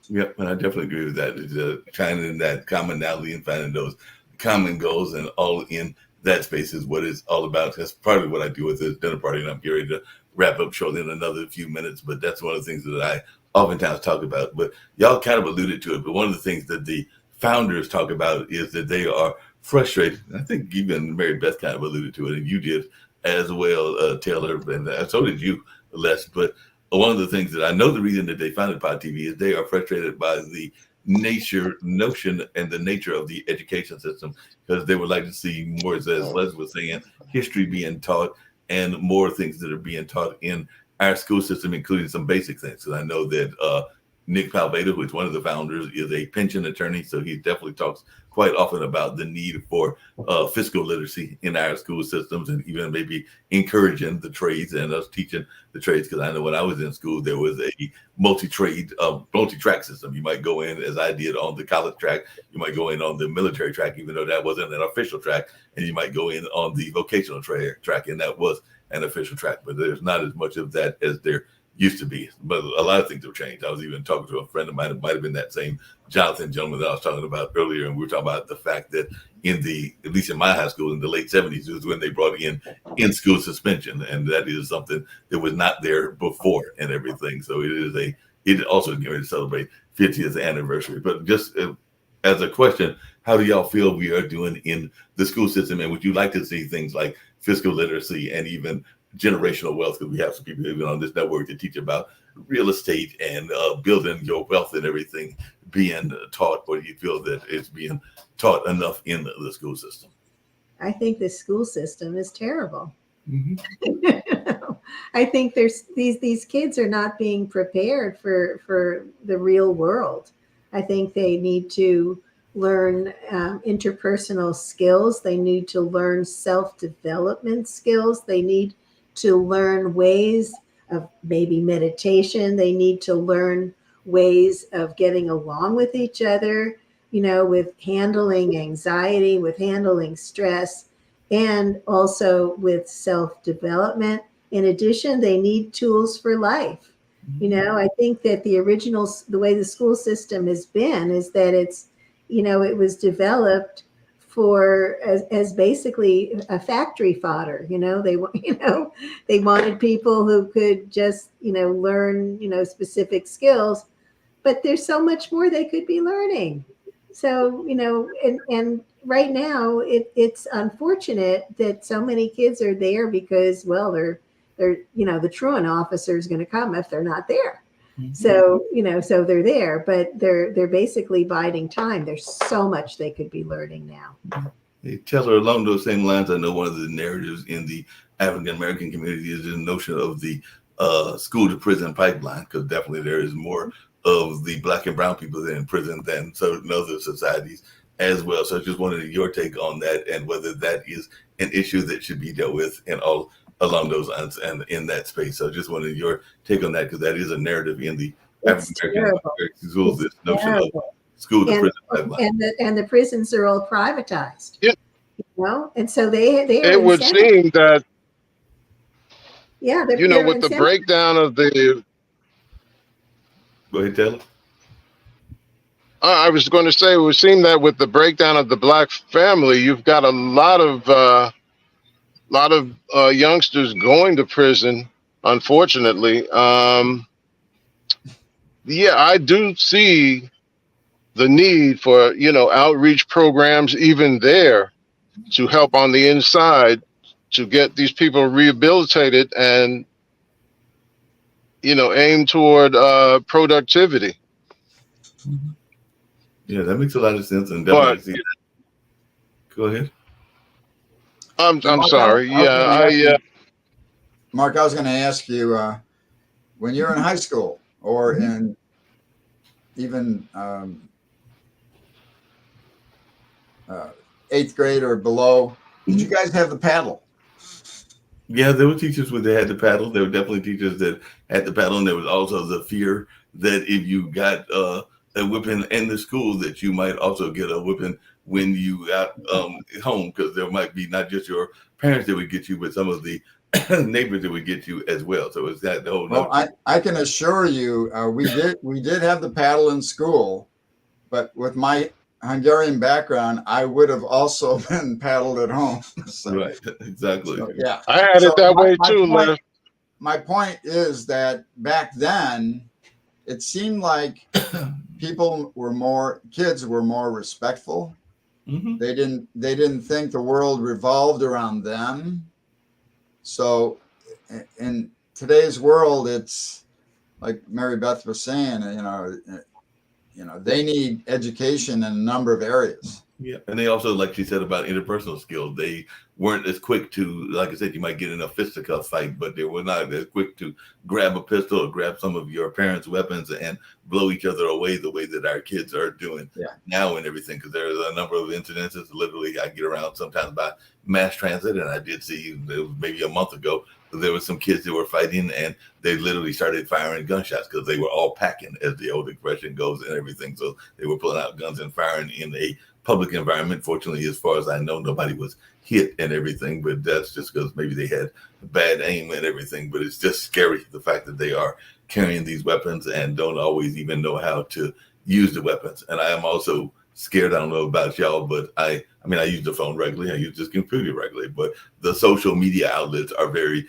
Yep, and I definitely agree with that. It's, finding that commonality and finding those common goals and all in that space is what it's all about. That's part of what I do with this dinner party, and I'm getting ready to wrap up shortly in another few minutes. But that's one of the things that I oftentimes talk about. But y'all kind of alluded to it. But one of the things that the founders talk about is that they are frustrated. I think even Mary Beth kind of alluded to it, and you did as well, Taylor, and so did you, Les. But one of the things that I know the reason that they founded Pod TV is they are frustrated by the notion and the nature of the education system, because they would like to see more, as Les was saying, history being taught and more things that are being taught in our school system, including some basic things. And I know that Nick Palveda, who is one of the founders, is a pension attorney, so he definitely talks quite often about the need for fiscal literacy in our school systems, and even maybe encouraging the trades and us teaching the trades. Because I know when I was in school, there was a multi-track system. You might go in, as I did, on the college track. You might go in on the military track, even though that wasn't an official track, and you might go in on the vocational track, and that was an official track. But there's not as much of that as there used to be, but a lot of things have changed. I was even talking to a friend of mine. It might have been that same Jonathan gentleman that I was talking about earlier, and we were talking about the fact that at least in my high school in the late 70s, was when they brought in-school suspension, and that is something that was not there before and everything. So it also is going to celebrate 50th anniversary. But just as a question, how do y'all feel we are doing in the school system, and would you like to see things like fiscal literacy and even generational wealth, because we have some people even on this network that teach about real estate and building your wealth and everything being taught, or do you feel that it's being taught enough in the school system? I think the school system is terrible. Mm-hmm. I think there's these kids are not being prepared for the real world. I think they need to learn interpersonal skills. They need to learn self-development skills. They need to learn ways of maybe meditation. They need to learn ways of getting along with each other, with handling anxiety, with handling stress, and also with self-development. In addition, they need tools for life. I think that the way the school system has been is that it's, it was developed for as basically a factory fodder. They wanted people who could just learn specific skills, but there's so much more they could be learning. So and right now it's unfortunate that so many kids are there because, well, they're the truant officer is going to come if they're not there. Mm-hmm. So they're there, but they're basically biding time. There's so much they could be learning now. Hey, Taylor, along those same lines, I know one of the narratives in the African American community is the notion of the school to prison pipeline, because definitely there is more of the Black and brown people in prison than certain other societies as well. So I just wanted your take on that, and whether that is an issue that should be dealt with and all along those lines and in that space. So just wanted your take on that, because that is a narrative in the African American schools, this notion of school to prison pipeline. And the prisons are all privatized. Yeah. And so they it would seem that with the breakdown of the Go ahead, Taylor. I was going to say, it would seem that with the breakdown of the Black family, you've got a lot of youngsters going to prison, unfortunately. I do see the need for, outreach programs even there to help on the inside to get these people rehabilitated and, aim toward productivity. Mm-hmm. Yeah, that makes a lot of sense. And definitely go ahead. I'm sorry. Mark, I was going to ask you, when you're in high school or in even 8th grade or below, did you guys have the paddle? Yeah, there were teachers where they had the paddle. There were definitely teachers that had the paddle, and there was also the fear that if you got a whipping in the school, that you might also get a whipping when you got home, because there might be not just your parents that would get you, but some of the neighbors that would get you as well. So it's that the whole. Well, I can assure you, we did have the paddle in school, but with my Hungarian background, I would have also been paddled at home. So, right, exactly. so, yeah, I had it that way too, Liv. My point is that back then, it seemed like kids were more respectful. Mm-hmm. They didn't think the world revolved around them. So in today's world, it's like Mary Beth was saying, they need education in a number of areas. Yeah, and they also, like she said about interpersonal skills, they weren't as quick to, like I said, you might get in a fisticuff fight, but they were not as quick to grab a pistol or grab some of your parents' weapons and blow each other away the way that our kids are doing now and everything. Because there's a number of incidences. Literally, I get around sometimes by mass transit, and I did see maybe a month ago there were some kids that were fighting, and they literally started firing gunshots because they were all packing, as the old expression goes, and everything. So they were pulling out guns and firing in a public environment. Fortunately, as far as I know, nobody was hit and everything, but that's just because maybe they had bad aim and everything. But it's just scary, the fact that they are carrying these weapons and don't always even know how to use the weapons. And I am also scared. I don't know about y'all, but I use the phone regularly. I use this computer regularly, but the social media outlets are very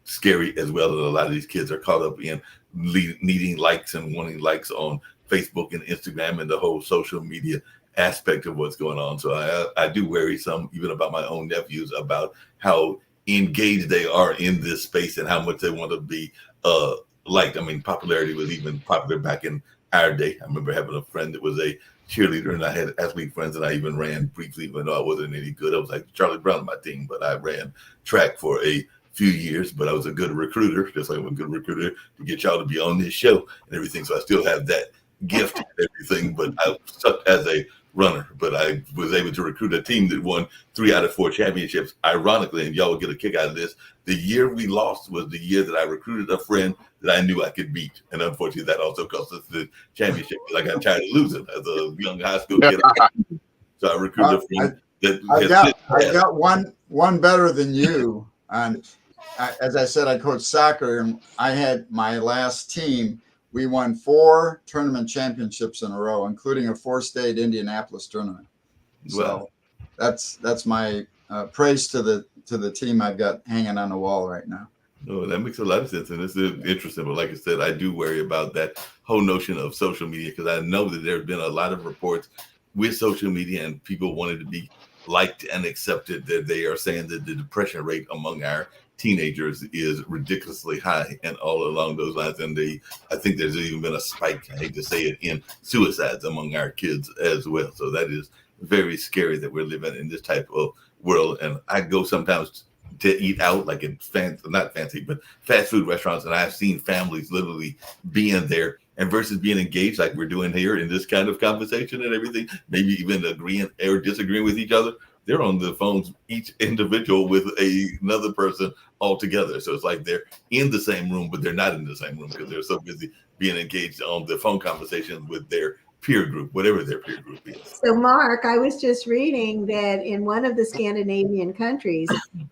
scary as well. And a lot of these kids are caught up in needing likes and wanting likes on Facebook and Instagram and the whole social media aspect of what's going on. So I do worry some, even about my own nephews, about how engaged they are in this space and how much they want to be liked. I mean, popularity was even popular back in our day. I remember having a friend that was a cheerleader, and I had athlete friends, and I even ran briefly, even though I wasn't any good. I was like Charlie Brown on my team, but I ran track for a few years, but I was a good recruiter, just like I'm a good recruiter to get y'all to be on this show and everything. So I still have that gift and everything, but I stuck as a runner, but I was able to recruit a team that won 3 out of 4 championships. Ironically, and y'all will get a kick out of this, the year we lost was the year that I recruited a friend that I knew I could beat. And unfortunately, that also cost us the championship because I got tired of losing as a young high school kid. So I recruited a friend that I got one better than you. And as I said, I coached soccer, and I had my last team. We won 4 tournament championships in a row, including a 4-state Indianapolis tournament. So that's my praise to the team I've got hanging on the wall right now. Oh, that makes a lot of sense, and it's interesting. But like I said, I do worry about that whole notion of social media because I know that there have been a lot of reports with social media and people wanted to be liked and accepted, that they are saying that the depression rate among our teenagers is ridiculously high and all along those lines. And I think there's even been a spike, I hate to say it, in suicides among our kids as well. So that is very scary that we're living in this type of world. And I go sometimes to eat out, like in not fancy, but fast food restaurants. And I've seen families literally being there and versus being engaged like we're doing here in this kind of conversation and everything, maybe even agreeing or disagreeing with each other. They're on the phones, each individual with another person all together. So it's like they're in the same room, but they're not in the same room because they're so busy being engaged on the phone conversations with their peer group, whatever their peer group is. So Mark, I was just reading that in one of the Scandinavian countries,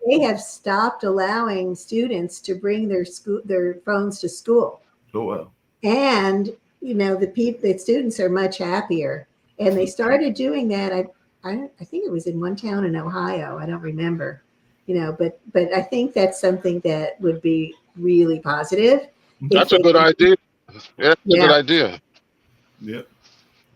they have stopped allowing students to bring their phones to school. Oh, wow. And, the students are much happier. And they started doing that. I think it was in one town in Ohio. I don't remember, but I think that's something that would be really positive. That's a good idea. Yeah, it's a good idea. Yeah.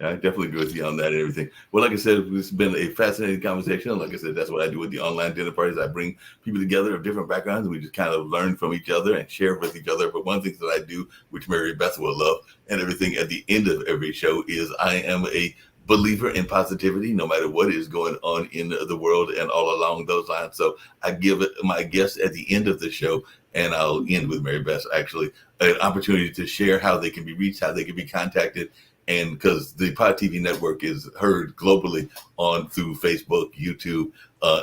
I definitely agree with you on that and everything. Well, like I said, it's been a fascinating conversation. Like I said, that's what I do with the online dinner parties. I bring people together of different backgrounds, and we just kind of learn from each other and share with each other. But one thing that I do, which Mary Beth will love, and everything at the end of every show is I am a believer in positivity, no matter what is going on in the world and all along those lines. So I give my guests at the end of the show, and I'll end with Mary Beth, actually, an opportunity to share how they can be reached, how they can be contacted. And because the Pod TV network is heard globally through Facebook, YouTube,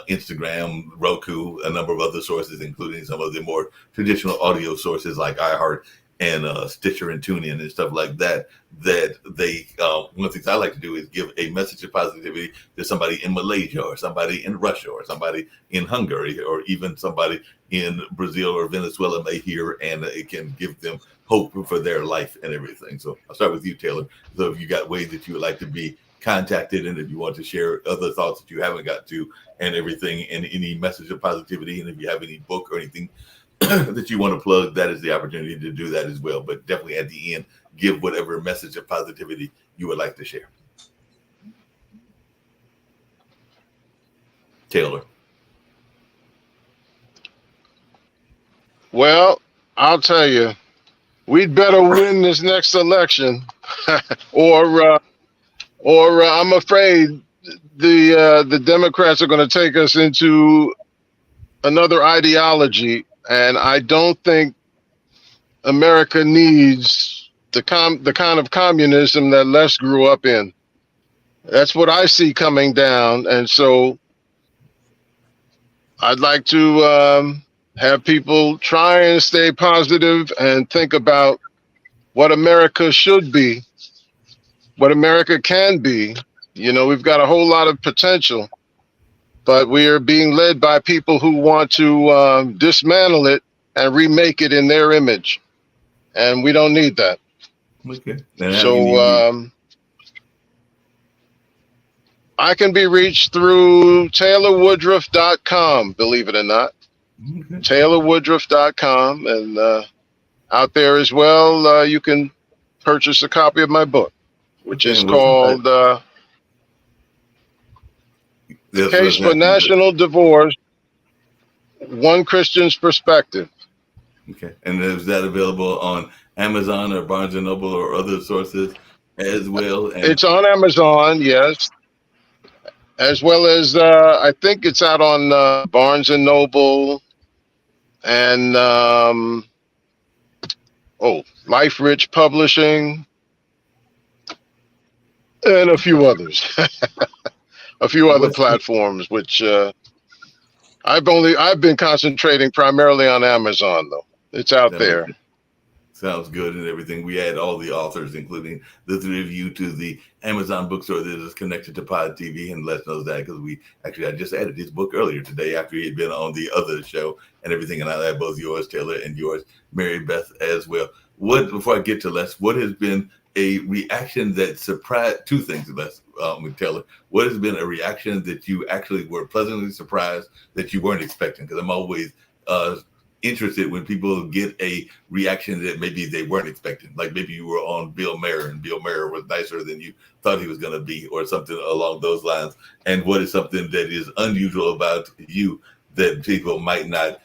Instagram, Roku, a number of other sources, including some of the more traditional audio sources like iHeart and Stitcher and TuneIn and stuff like that, that they one of the things I like to do is give a message of positivity to somebody in Malaysia or somebody in Russia or somebody in Hungary or even somebody in Brazil or Venezuela may hear, and it can give them hope for their life and everything. So I'll start with you, Taylor. So if you got ways that you would like to be contacted, and if you want to share other thoughts that you haven't got to and everything, and any message of positivity, and if you have any book or anything that you want to plug, that is the opportunity to do that as well. But definitely at the end, give whatever message of positivity you would like to share. Taylor. Well, I'll tell you, we'd better win this next election, or I'm afraid the Democrats are going to take us into another ideology, and I don't think America needs the kind of communism that Les grew up in. That's what I see coming down, and so I'd like to have people try and stay positive and think about what America should be, what America can be. You know, we've got a whole lot of potential, but we are being led by people who want to dismantle it and remake it in their image. And we don't need that. Okay. So I can be reached through TaylorWoodruff.com, believe it or not. Okay. TaylorWoodruff.com, and out there as well, you can purchase a copy of my book, which is called The Case for National Divorce, One Christian's Perspective. Okay. And is that available on Amazon or Barnes & Noble or other sources as well? And it's on Amazon, yes. As well as, I think it's out on Barnes & Noble and, Life Rich Publishing and a few others. A few other platforms, which I've been concentrating primarily on Amazon, though. It's out there. Sounds good and everything. We add all the authors, including the three of you, to the Amazon bookstore that is connected to Pod TV, and Les knows that because I just added his book earlier today after he had been on the other show and everything, and I add both yours, Taylor, and yours, Mary Beth, as well. Before I get to Les, what has been a reaction that surprised? Two things, Les, with Taylor. What has been a reaction that you actually were pleasantly surprised that you weren't expecting? Because I'm always interested when people get a reaction that maybe they weren't expecting. Like maybe you were on Bill Maher and Bill Maher was nicer than you thought he was going to be, or something along those lines. And what is something that is unusual about you that people might not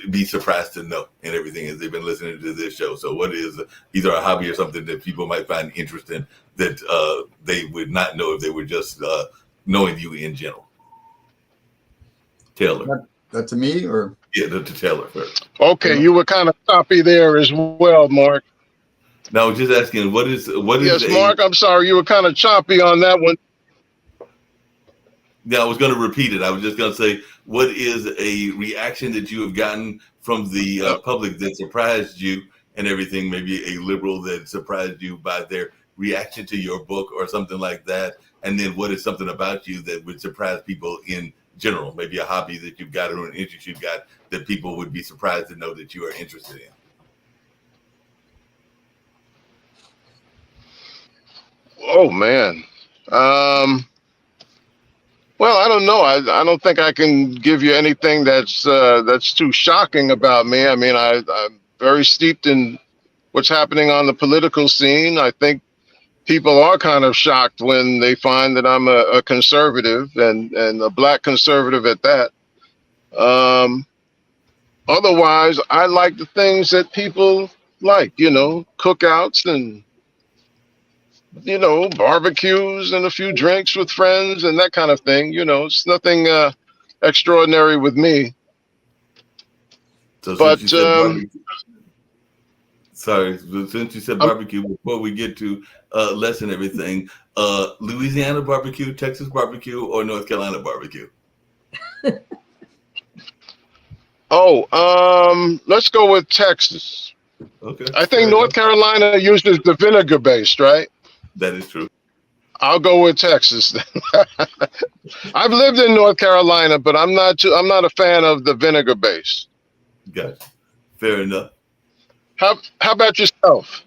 be surprised to know and everything as they've been listening to this show? So what is either a hobby or something that people might find interesting that they would not know if they were just knowing you in general? Taylor. That to me, or? Yeah, to Taylor first. Okay, you were kind of choppy there as well, Mark. Now, just asking, what is? Yes, Mark, I'm sorry, you were kind of choppy on that one. Yeah, I was going to repeat it. I was just going to say, what is a reaction that you have gotten from the public that surprised you and everything? Maybe a liberal that surprised you by their reaction to your book or something like that. And then what is something about you that would surprise people in general? Maybe a hobby that you've got or an interest you've got that people would be surprised to know that you are interested in. Oh, man. Well, I don't know. I don't think I can give you anything that's too shocking about me. I mean, I'm very steeped in what's happening on the political scene. I think people are kind of shocked when they find that I'm a conservative and a black conservative at that. Otherwise, I like the things that people like, cookouts and, barbecues and a few drinks with friends and that kind of thing. It's nothing extraordinary with me. So but sorry, since you said barbecue, before we get to Les and everything, Louisiana barbecue, Texas barbecue, or North Carolina barbecue? Let's go with Texas. Okay. I think North Carolina uses the vinegar based, right? That is true. I'll go with Texas. I've lived in North Carolina, but I'm not a fan of the vinegar base. Gotcha. Fair enough. How about yourself?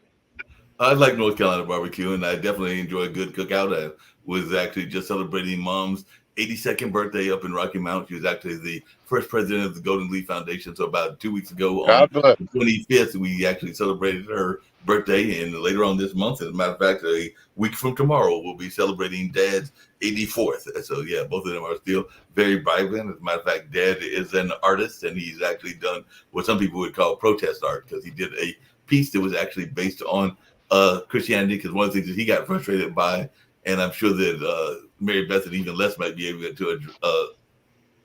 I like North Carolina barbecue, and I definitely enjoy a good cookout. I was actually just celebrating Mom's 82nd birthday up in Rocky Mount. She was actually the first president of the Golden Leaf Foundation. So about 2 weeks ago on God bless. the 25th, we actually celebrated her birthday. And later on this month, as a matter of fact, a week from tomorrow, we'll be celebrating Dad's 84th. So yeah, both of them are still very vibrant. As a matter of fact, Dad is an artist, and he's actually done what some people would call protest art, because he did a piece that was actually based on Christianity, because one of the things that he got frustrated by, and I'm sure that Mary Beth and even Les might be able to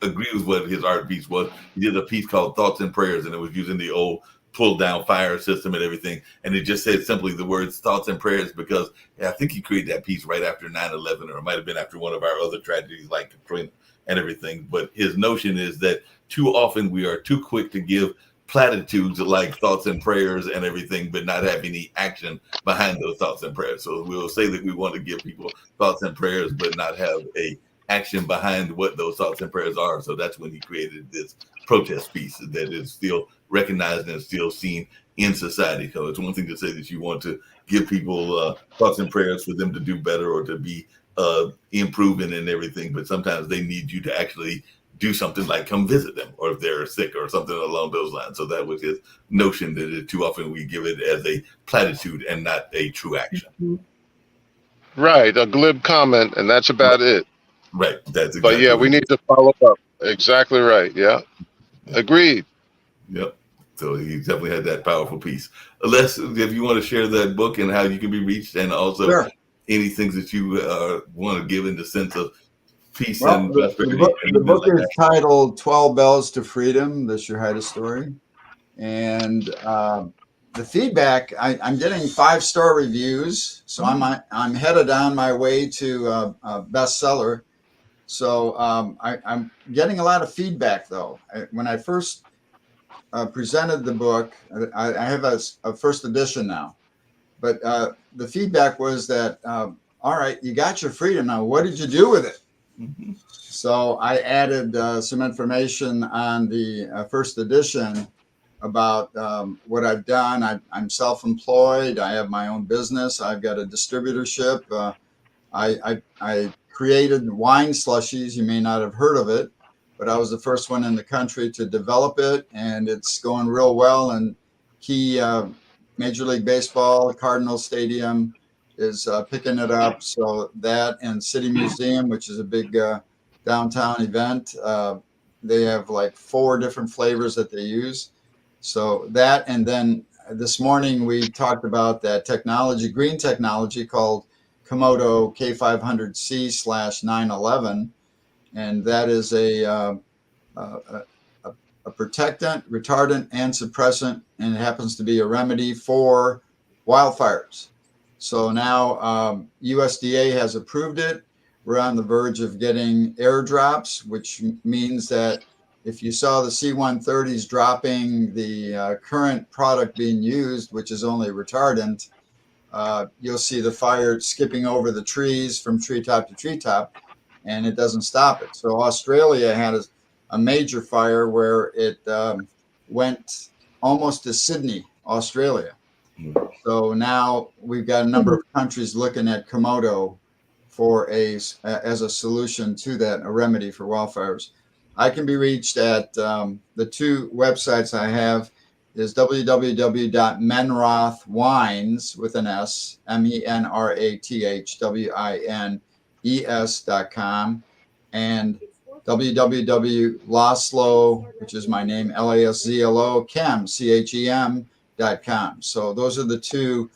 agree with what his art piece was. He did a piece called Thoughts and Prayers, and it was using the old pull down fire system and everything. And it just said simply the words thoughts and prayers, because I think he created that piece right after 9/11, or it might have been after one of our other tragedies like Katrina and everything. But his notion is that too often we are too quick to give platitudes like thoughts and prayers and everything, but not have any action behind those thoughts and prayers. So we'll say that we want to give people thoughts and prayers, but not have a action behind what those thoughts and prayers are. So that's when he created this protest piece that is still recognized and still seen in society. So it's one thing to say that you want to give people thoughts and prayers for them to do better or to be improving and everything, but sometimes they need you to actually do something like come visit them, or if they're sick or something along those lines. So that was his notion, that too often we give it as a platitude and not a true action. Right, a glib comment, and that's about it. Right. That's exactly. But yeah, we need to follow up. Exactly right. Yeah. Agreed. Yep. So he definitely had that powerful piece. Les, if you want to share that book and how you can be reached, and also Sure. any things that you want to give in the sense of peace Well, and the book is titled 12 Bells to Freedom, the Shahida Story. And the feedback, I'm getting 5-star reviews. So I'm headed on my way to a bestseller. So I'm getting a lot of feedback, though. When I first presented the book, I have a first edition now. But the feedback was that, all right, you got your freedom. Now, what did you do with it? Mm-hmm. So I added some information on the first edition about what I've done. I'm self-employed. I have my own business. I've got a distributorship. I created wine slushies. You may not have heard of it, but I was the first one in the country to develop it, and it's going real well. And key Major League Baseball, Cardinal Stadium is picking it up. So that, and City Museum, which is a big downtown event, they have like 4 different flavors that they use. So that, and then this morning we talked about that technology, green technology called Komodo K500C/911, and that is a protectant, retardant, and suppressant, and it happens to be a remedy for wildfires. So now USDA has approved it. We're on the verge of getting airdrops, which means that if you saw the C-130s dropping the current product being used, which is only retardant, you'll see the fire skipping over the trees from treetop to treetop, and it doesn't stop it. So Australia had a major fire where it went almost to Sydney, Australia. So now we've got a number of countries looking at Komodo for as a solution to that, a remedy for wildfires. I can be reached at the 2 websites I have is www.menrothwines with an S, menrathwines.com, and www.laszlo, which is my name, LASZLO, Chem, CHEM.com. So those are the 2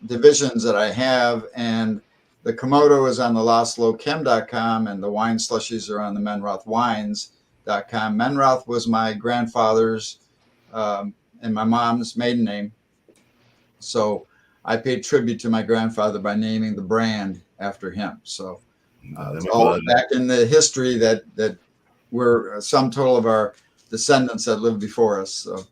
divisions that I have, and the Komodo is on the LASZLOchem.com, and the wine slushies are on the menrothwines.com. Menroth was my grandfather's and my mom's maiden name. So I paid tribute to my grandfather by naming the brand after him. So it's all back in the history that we're a sum total of our descendants that lived before us. So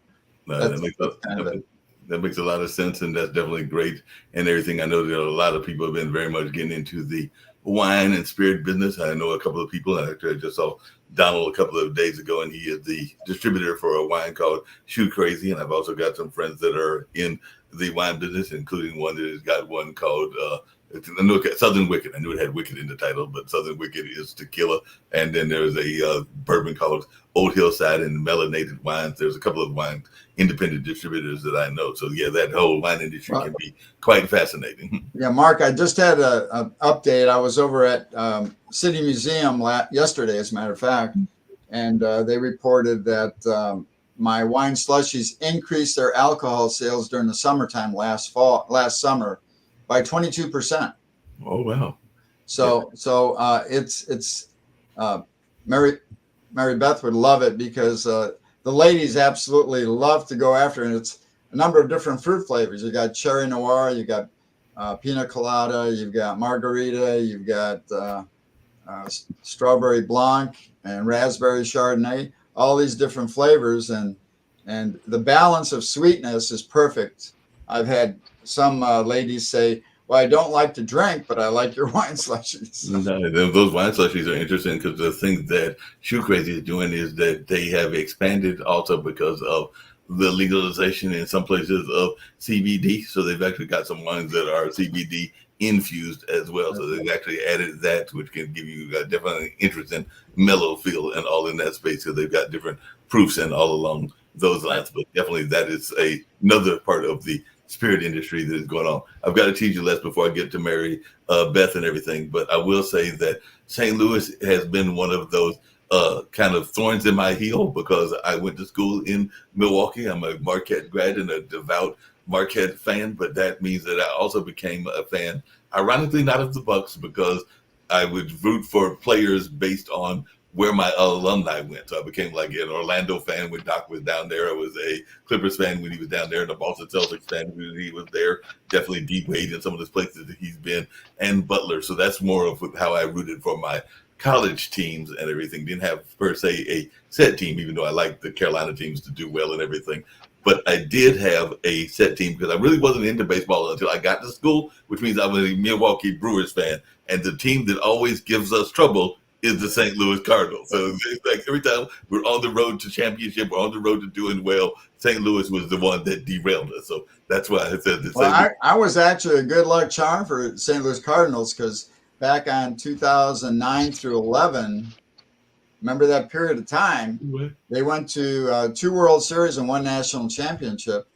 That That's makes kind of it. that makes a lot of sense, and that's definitely great and everything. I know that a lot of people have been very much getting into the wine and spirit business. I know a couple of people. Actually, I just saw Donald a couple of days ago, and he is the distributor for a wine called Shoe Crazy. And I've also got some friends that are in the wine business, including one that has got one called Southern Wicked. I knew it had Wicked in the title, but Southern Wicked is tequila. And then there's a bourbon called Old Hillside and Melanated Wines. There's a couple of wine independent distributors that I know. So yeah, that whole wine industry can be quite fascinating. Yeah, Mark, I just had an update. I was over at City Museum yesterday, as a matter of fact, and they reported that my wine slushies increased their alcohol sales during the summertime last summer by 22%. Oh wow! So it's Mary Beth would love it because the ladies absolutely love to go after it. And it's a number of different fruit flavors. You got cherry noir, you got pina colada, you've got margarita, you've got strawberry blanc and raspberry chardonnay. All these different flavors, and the balance of sweetness is perfect. I've had some ladies say, well, I don't like to drink, but I like your wine slushies. No, those wine slushies are interesting because the thing that Shoe Crazy is doing is that they have expanded also because of the legalization in some places of CBD. So they've actually got some wines that are CBD infused as well. So they've actually added that, which can give you a definitely interesting mellow feel and all in that space. So they've got different proofs and all along those lines. But definitely that is another part of the spirit industry that is going on. I've got to teach you less before I get to Mary Beth and everything, but I will say that St. Louis has been one of those kind of thorns in my heel because I went to school in Milwaukee. I'm a Marquette grad and a devout Marquette fan, but that means that I also became a fan, ironically not of the Bucks, because I would root for players based on where my alumni went. So I became like an Orlando fan when Doc was down there. I was a Clippers fan when he was down there, and a Boston Celtics fan when he was there. Definitely D Wade in some of those places that he's been, and Butler. So that's more of how I rooted for my college teams and everything. Didn't have per se a set team, even though I liked the Carolina teams to do well and everything. But I did have a set team because I really wasn't into baseball until I got to school, which means I was a Milwaukee Brewers fan. And the team that always gives us trouble is the St. Louis Cardinals. So it's like every time we're on the road to championship, we're on the road to doing well, St. Louis was the one that derailed us. So that's why I said this. Well, I was actually a good luck charm for St. Louis Cardinals because back on 2009 through 11, remember that period of time, they went to 2 World Series and 1 national championship.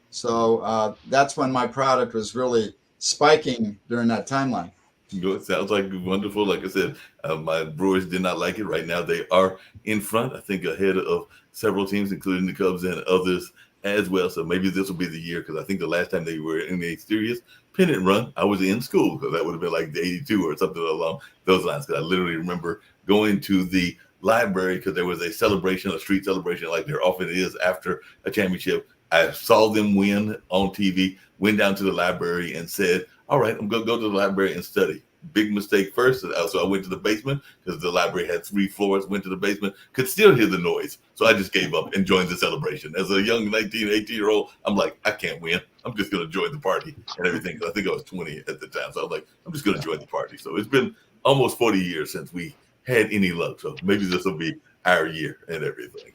So that's when my product was really spiking during that timeline. It sounds like wonderful. Like I said, my Brewers did not like it. Right now, they are in front, I think, ahead of several teams, including the Cubs and others as well. So maybe this will be the year because I think the last time they were in a serious pennant run, I was in school because that would have been like the 82 or something along those lines. Because I literally remember going to the library because there was a celebration, a street celebration, like there often is after a championship. I saw them win on TV, went down to the library and said, all right, I'm going to go to the library and study. Big mistake first. So I went to the basement because the library had 3 floors, went to the basement, could still hear the noise. So I just gave up and joined the celebration. As a young 19, 18-year-old, I'm like, I can't win. I'm just going to join the party and everything. I think I was 20 at the time. So I was like, I'm just going to join the party. So it's been almost 40 years since we had any luck. So maybe this will be our year and everything.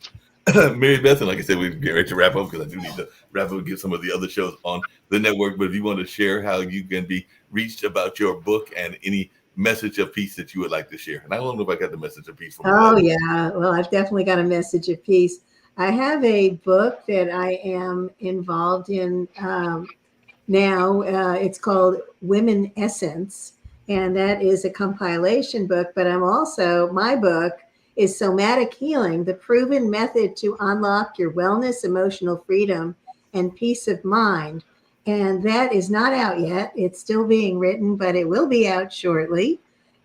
Mary Beth, and like I said, we're getting ready to wrap up because I do need to wrap up and get some of the other shows on the network. But if you want to share how you can be reached about your book and any message of peace that you would like to share. And I don't know if I got the message of peace from yeah. Well, I've definitely got a message of peace. I have a book that I am involved in now. It's called Women Essence, and that is a compilation book. But my book is Somatic Healing, the proven method to unlock your wellness, emotional freedom, and peace of mind. And that is not out yet. It's still being written, but it will be out shortly.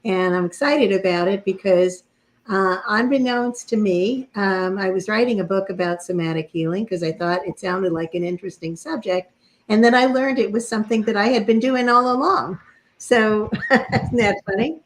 And I'm excited about it because unbeknownst to me, I was writing a book about somatic healing because I thought it sounded like an interesting subject. And then I learned it was something that I had been doing all along. So isn't that funny?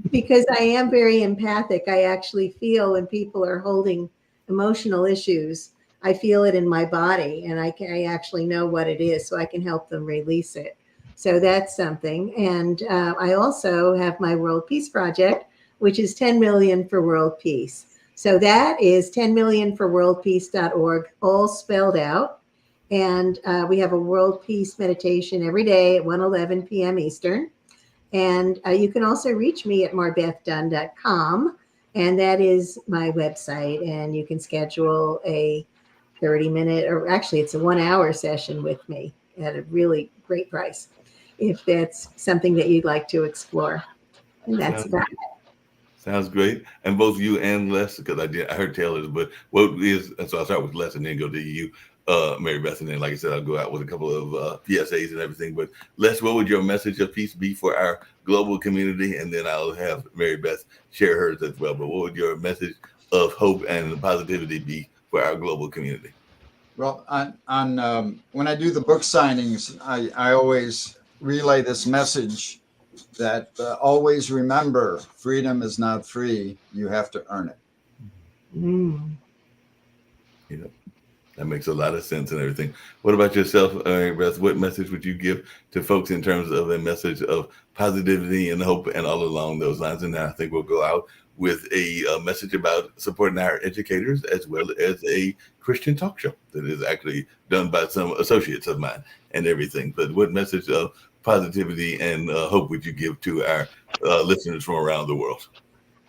Because I am very empathic. I actually feel when people are holding emotional issues I feel it in my body, and I actually know what it is, so I can help them release it. So that's something. And I also have my World Peace Project, which is 10 million for world peace. So that is 10millionforworldpeace.org, all spelled out. And we have a world peace meditation every day at 1:11 p.m. Eastern. And you can also reach me at marbethdunn.com. And that is my website. And you can schedule a 30-minute, or actually it's a 1-hour session with me at a really great price, if that's something that you'd like to explore. And that's about it. Sounds great. And both you and Les, because I heard Taylor's, but what is, and so I'll start with Les and then go to you, Mary Beth, and then, like I said, I'll go out with a couple of PSAs and everything. But Les, what would your message of peace be for our global community? And then I'll have Mary Beth share hers as well. But what would your message of hope and positivity be for our global community? Well, when I do the book signings, I always relay this message that always remember, freedom is not free. You have to earn it. Yeah, that makes a lot of sense and everything. What about yourself, Beth? What message would you give to folks in terms of a message of positivity and hope and all along those lines? And then I think we'll go out with a message about supporting our educators, as well as a Christian talk show that is actually done by some associates of mine and everything. But what message of positivity and hope would you give to our listeners from around the world?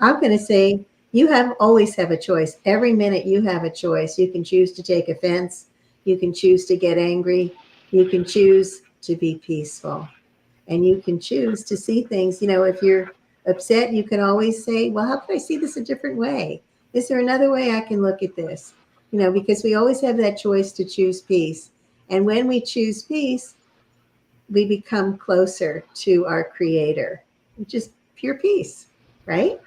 I'm going to say you always have a choice. Every minute you have a choice. You can choose to take offense. You can choose to get angry. You can choose to be peaceful. And you can choose to see things. You know, if you're upset, you can always say, well, how can I see this a different way? Is there another way I can look at this? You know, because we always have that choice to choose peace. And when we choose peace, we become closer to our Creator, which is pure peace, right?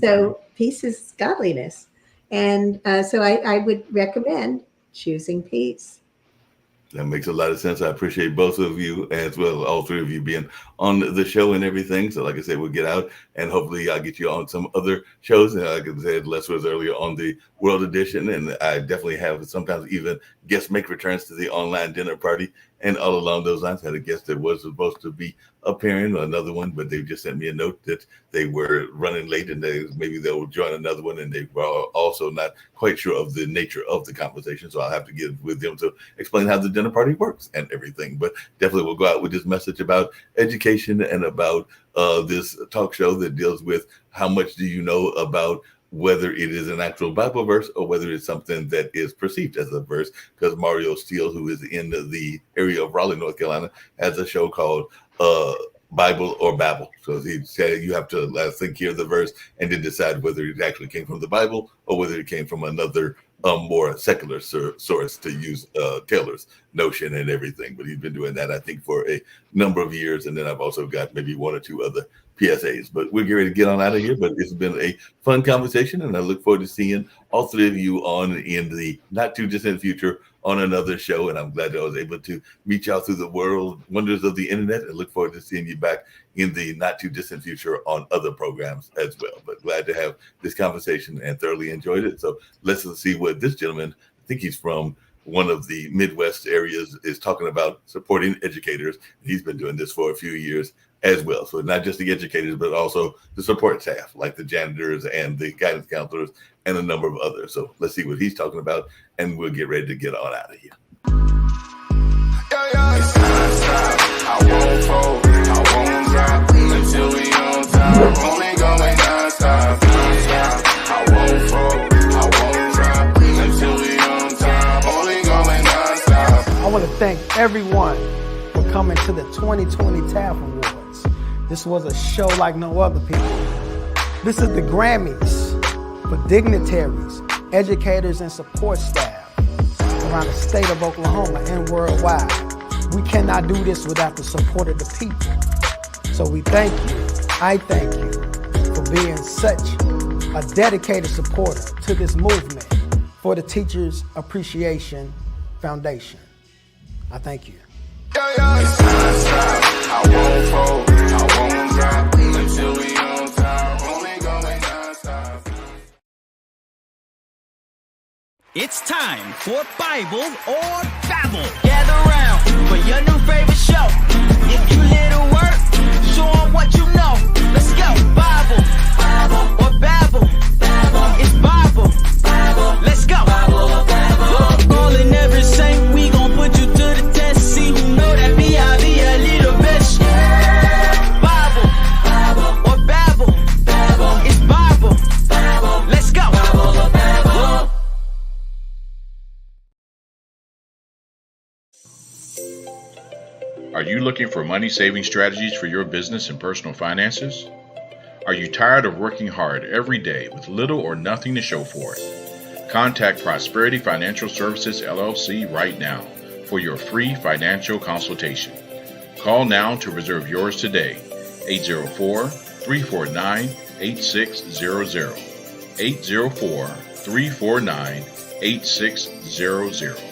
So peace is godliness. And so I would recommend choosing peace. That makes a lot of sense. I appreciate both of you, as well, all three of you being on the show and everything. So like I said, we'll get out and hopefully I'll get you on some other shows. And like I said, Les was earlier on the World Edition, and I definitely have sometimes even guests make returns to the online dinner party. And all along those lines, I had a guest that was supposed to be appearing, another one, but they just sent me a note that they were running late and maybe they'll join another one, and they were also not quite sure of the nature of the conversation. So I'll have to get with them to explain how the dinner party works and everything. But definitely we'll go out with this message about education and about this talk show that deals with how much do you know about whether it is an actual Bible verse or whether it's something that is perceived as a verse, because Mario Steele, who is in the area of Raleigh, North Carolina, has a show called Bible or Babble. So he said you have to, I think, hear the verse and then decide whether it actually came from the Bible or whether it came from another more secular source, to use Taylor's notion and everything. But he's been doing that, I think, for a number of years. And then I've also got maybe one or two other PSAs. But we're getting ready to get on out of here. But it's been a fun conversation, and I look forward to seeing all three of you on in the not too distant future on another show. And I'm glad that I was able to meet y'all through the world wonders of the internet, and look forward to seeing you back in the not too distant future on other programs as well. But glad to have this conversation and thoroughly enjoyed it. So let's see what this gentleman, I think he's from one of the Midwest areas, is talking about supporting educators. He's been doing this for a few years as well. So not just the educators, but also the support staff, like the janitors and the guidance counselors and a number of others. So let's see what he's talking about, and we'll get ready to get on out of here. It's non-stop. I won't fold, I won't drop until we on top. Only going non-stop, non-stop. I won't fold, I won't drop until we on top. Only going non-stop. I want to thank everyone for coming to the 2020 TAF Awards. This was a show like no other, people. This is the Grammys for dignitaries, educators, and support staff around the state of Oklahoma and worldwide. We cannot do this without the support of the people. So we thank you, I thank you, for being such a dedicated supporter to this movement for the Teachers Appreciation Foundation. I thank you. It's non-stop. I won't fold, I won't drop until we on top. Only going non-stop. It's time for Bible or Babble. Gather round for your new favorite show. If you hear the word, show 'em what you know. Let's go. Bible or Babble. It's Bible. Let's go. Calling every saint, we gon' put you to the test. See who know that B.I.B. a little bitch. Bible or Babble. It's Bible. Let's go. Are you looking for money-saving strategies for your business and personal finances? Are you tired of working hard every day with little or nothing to show for it? Contact Prosperity Financial Services, LLC right now for your free financial consultation. Call now to reserve yours today. 804-349-8600. 804-349-8600.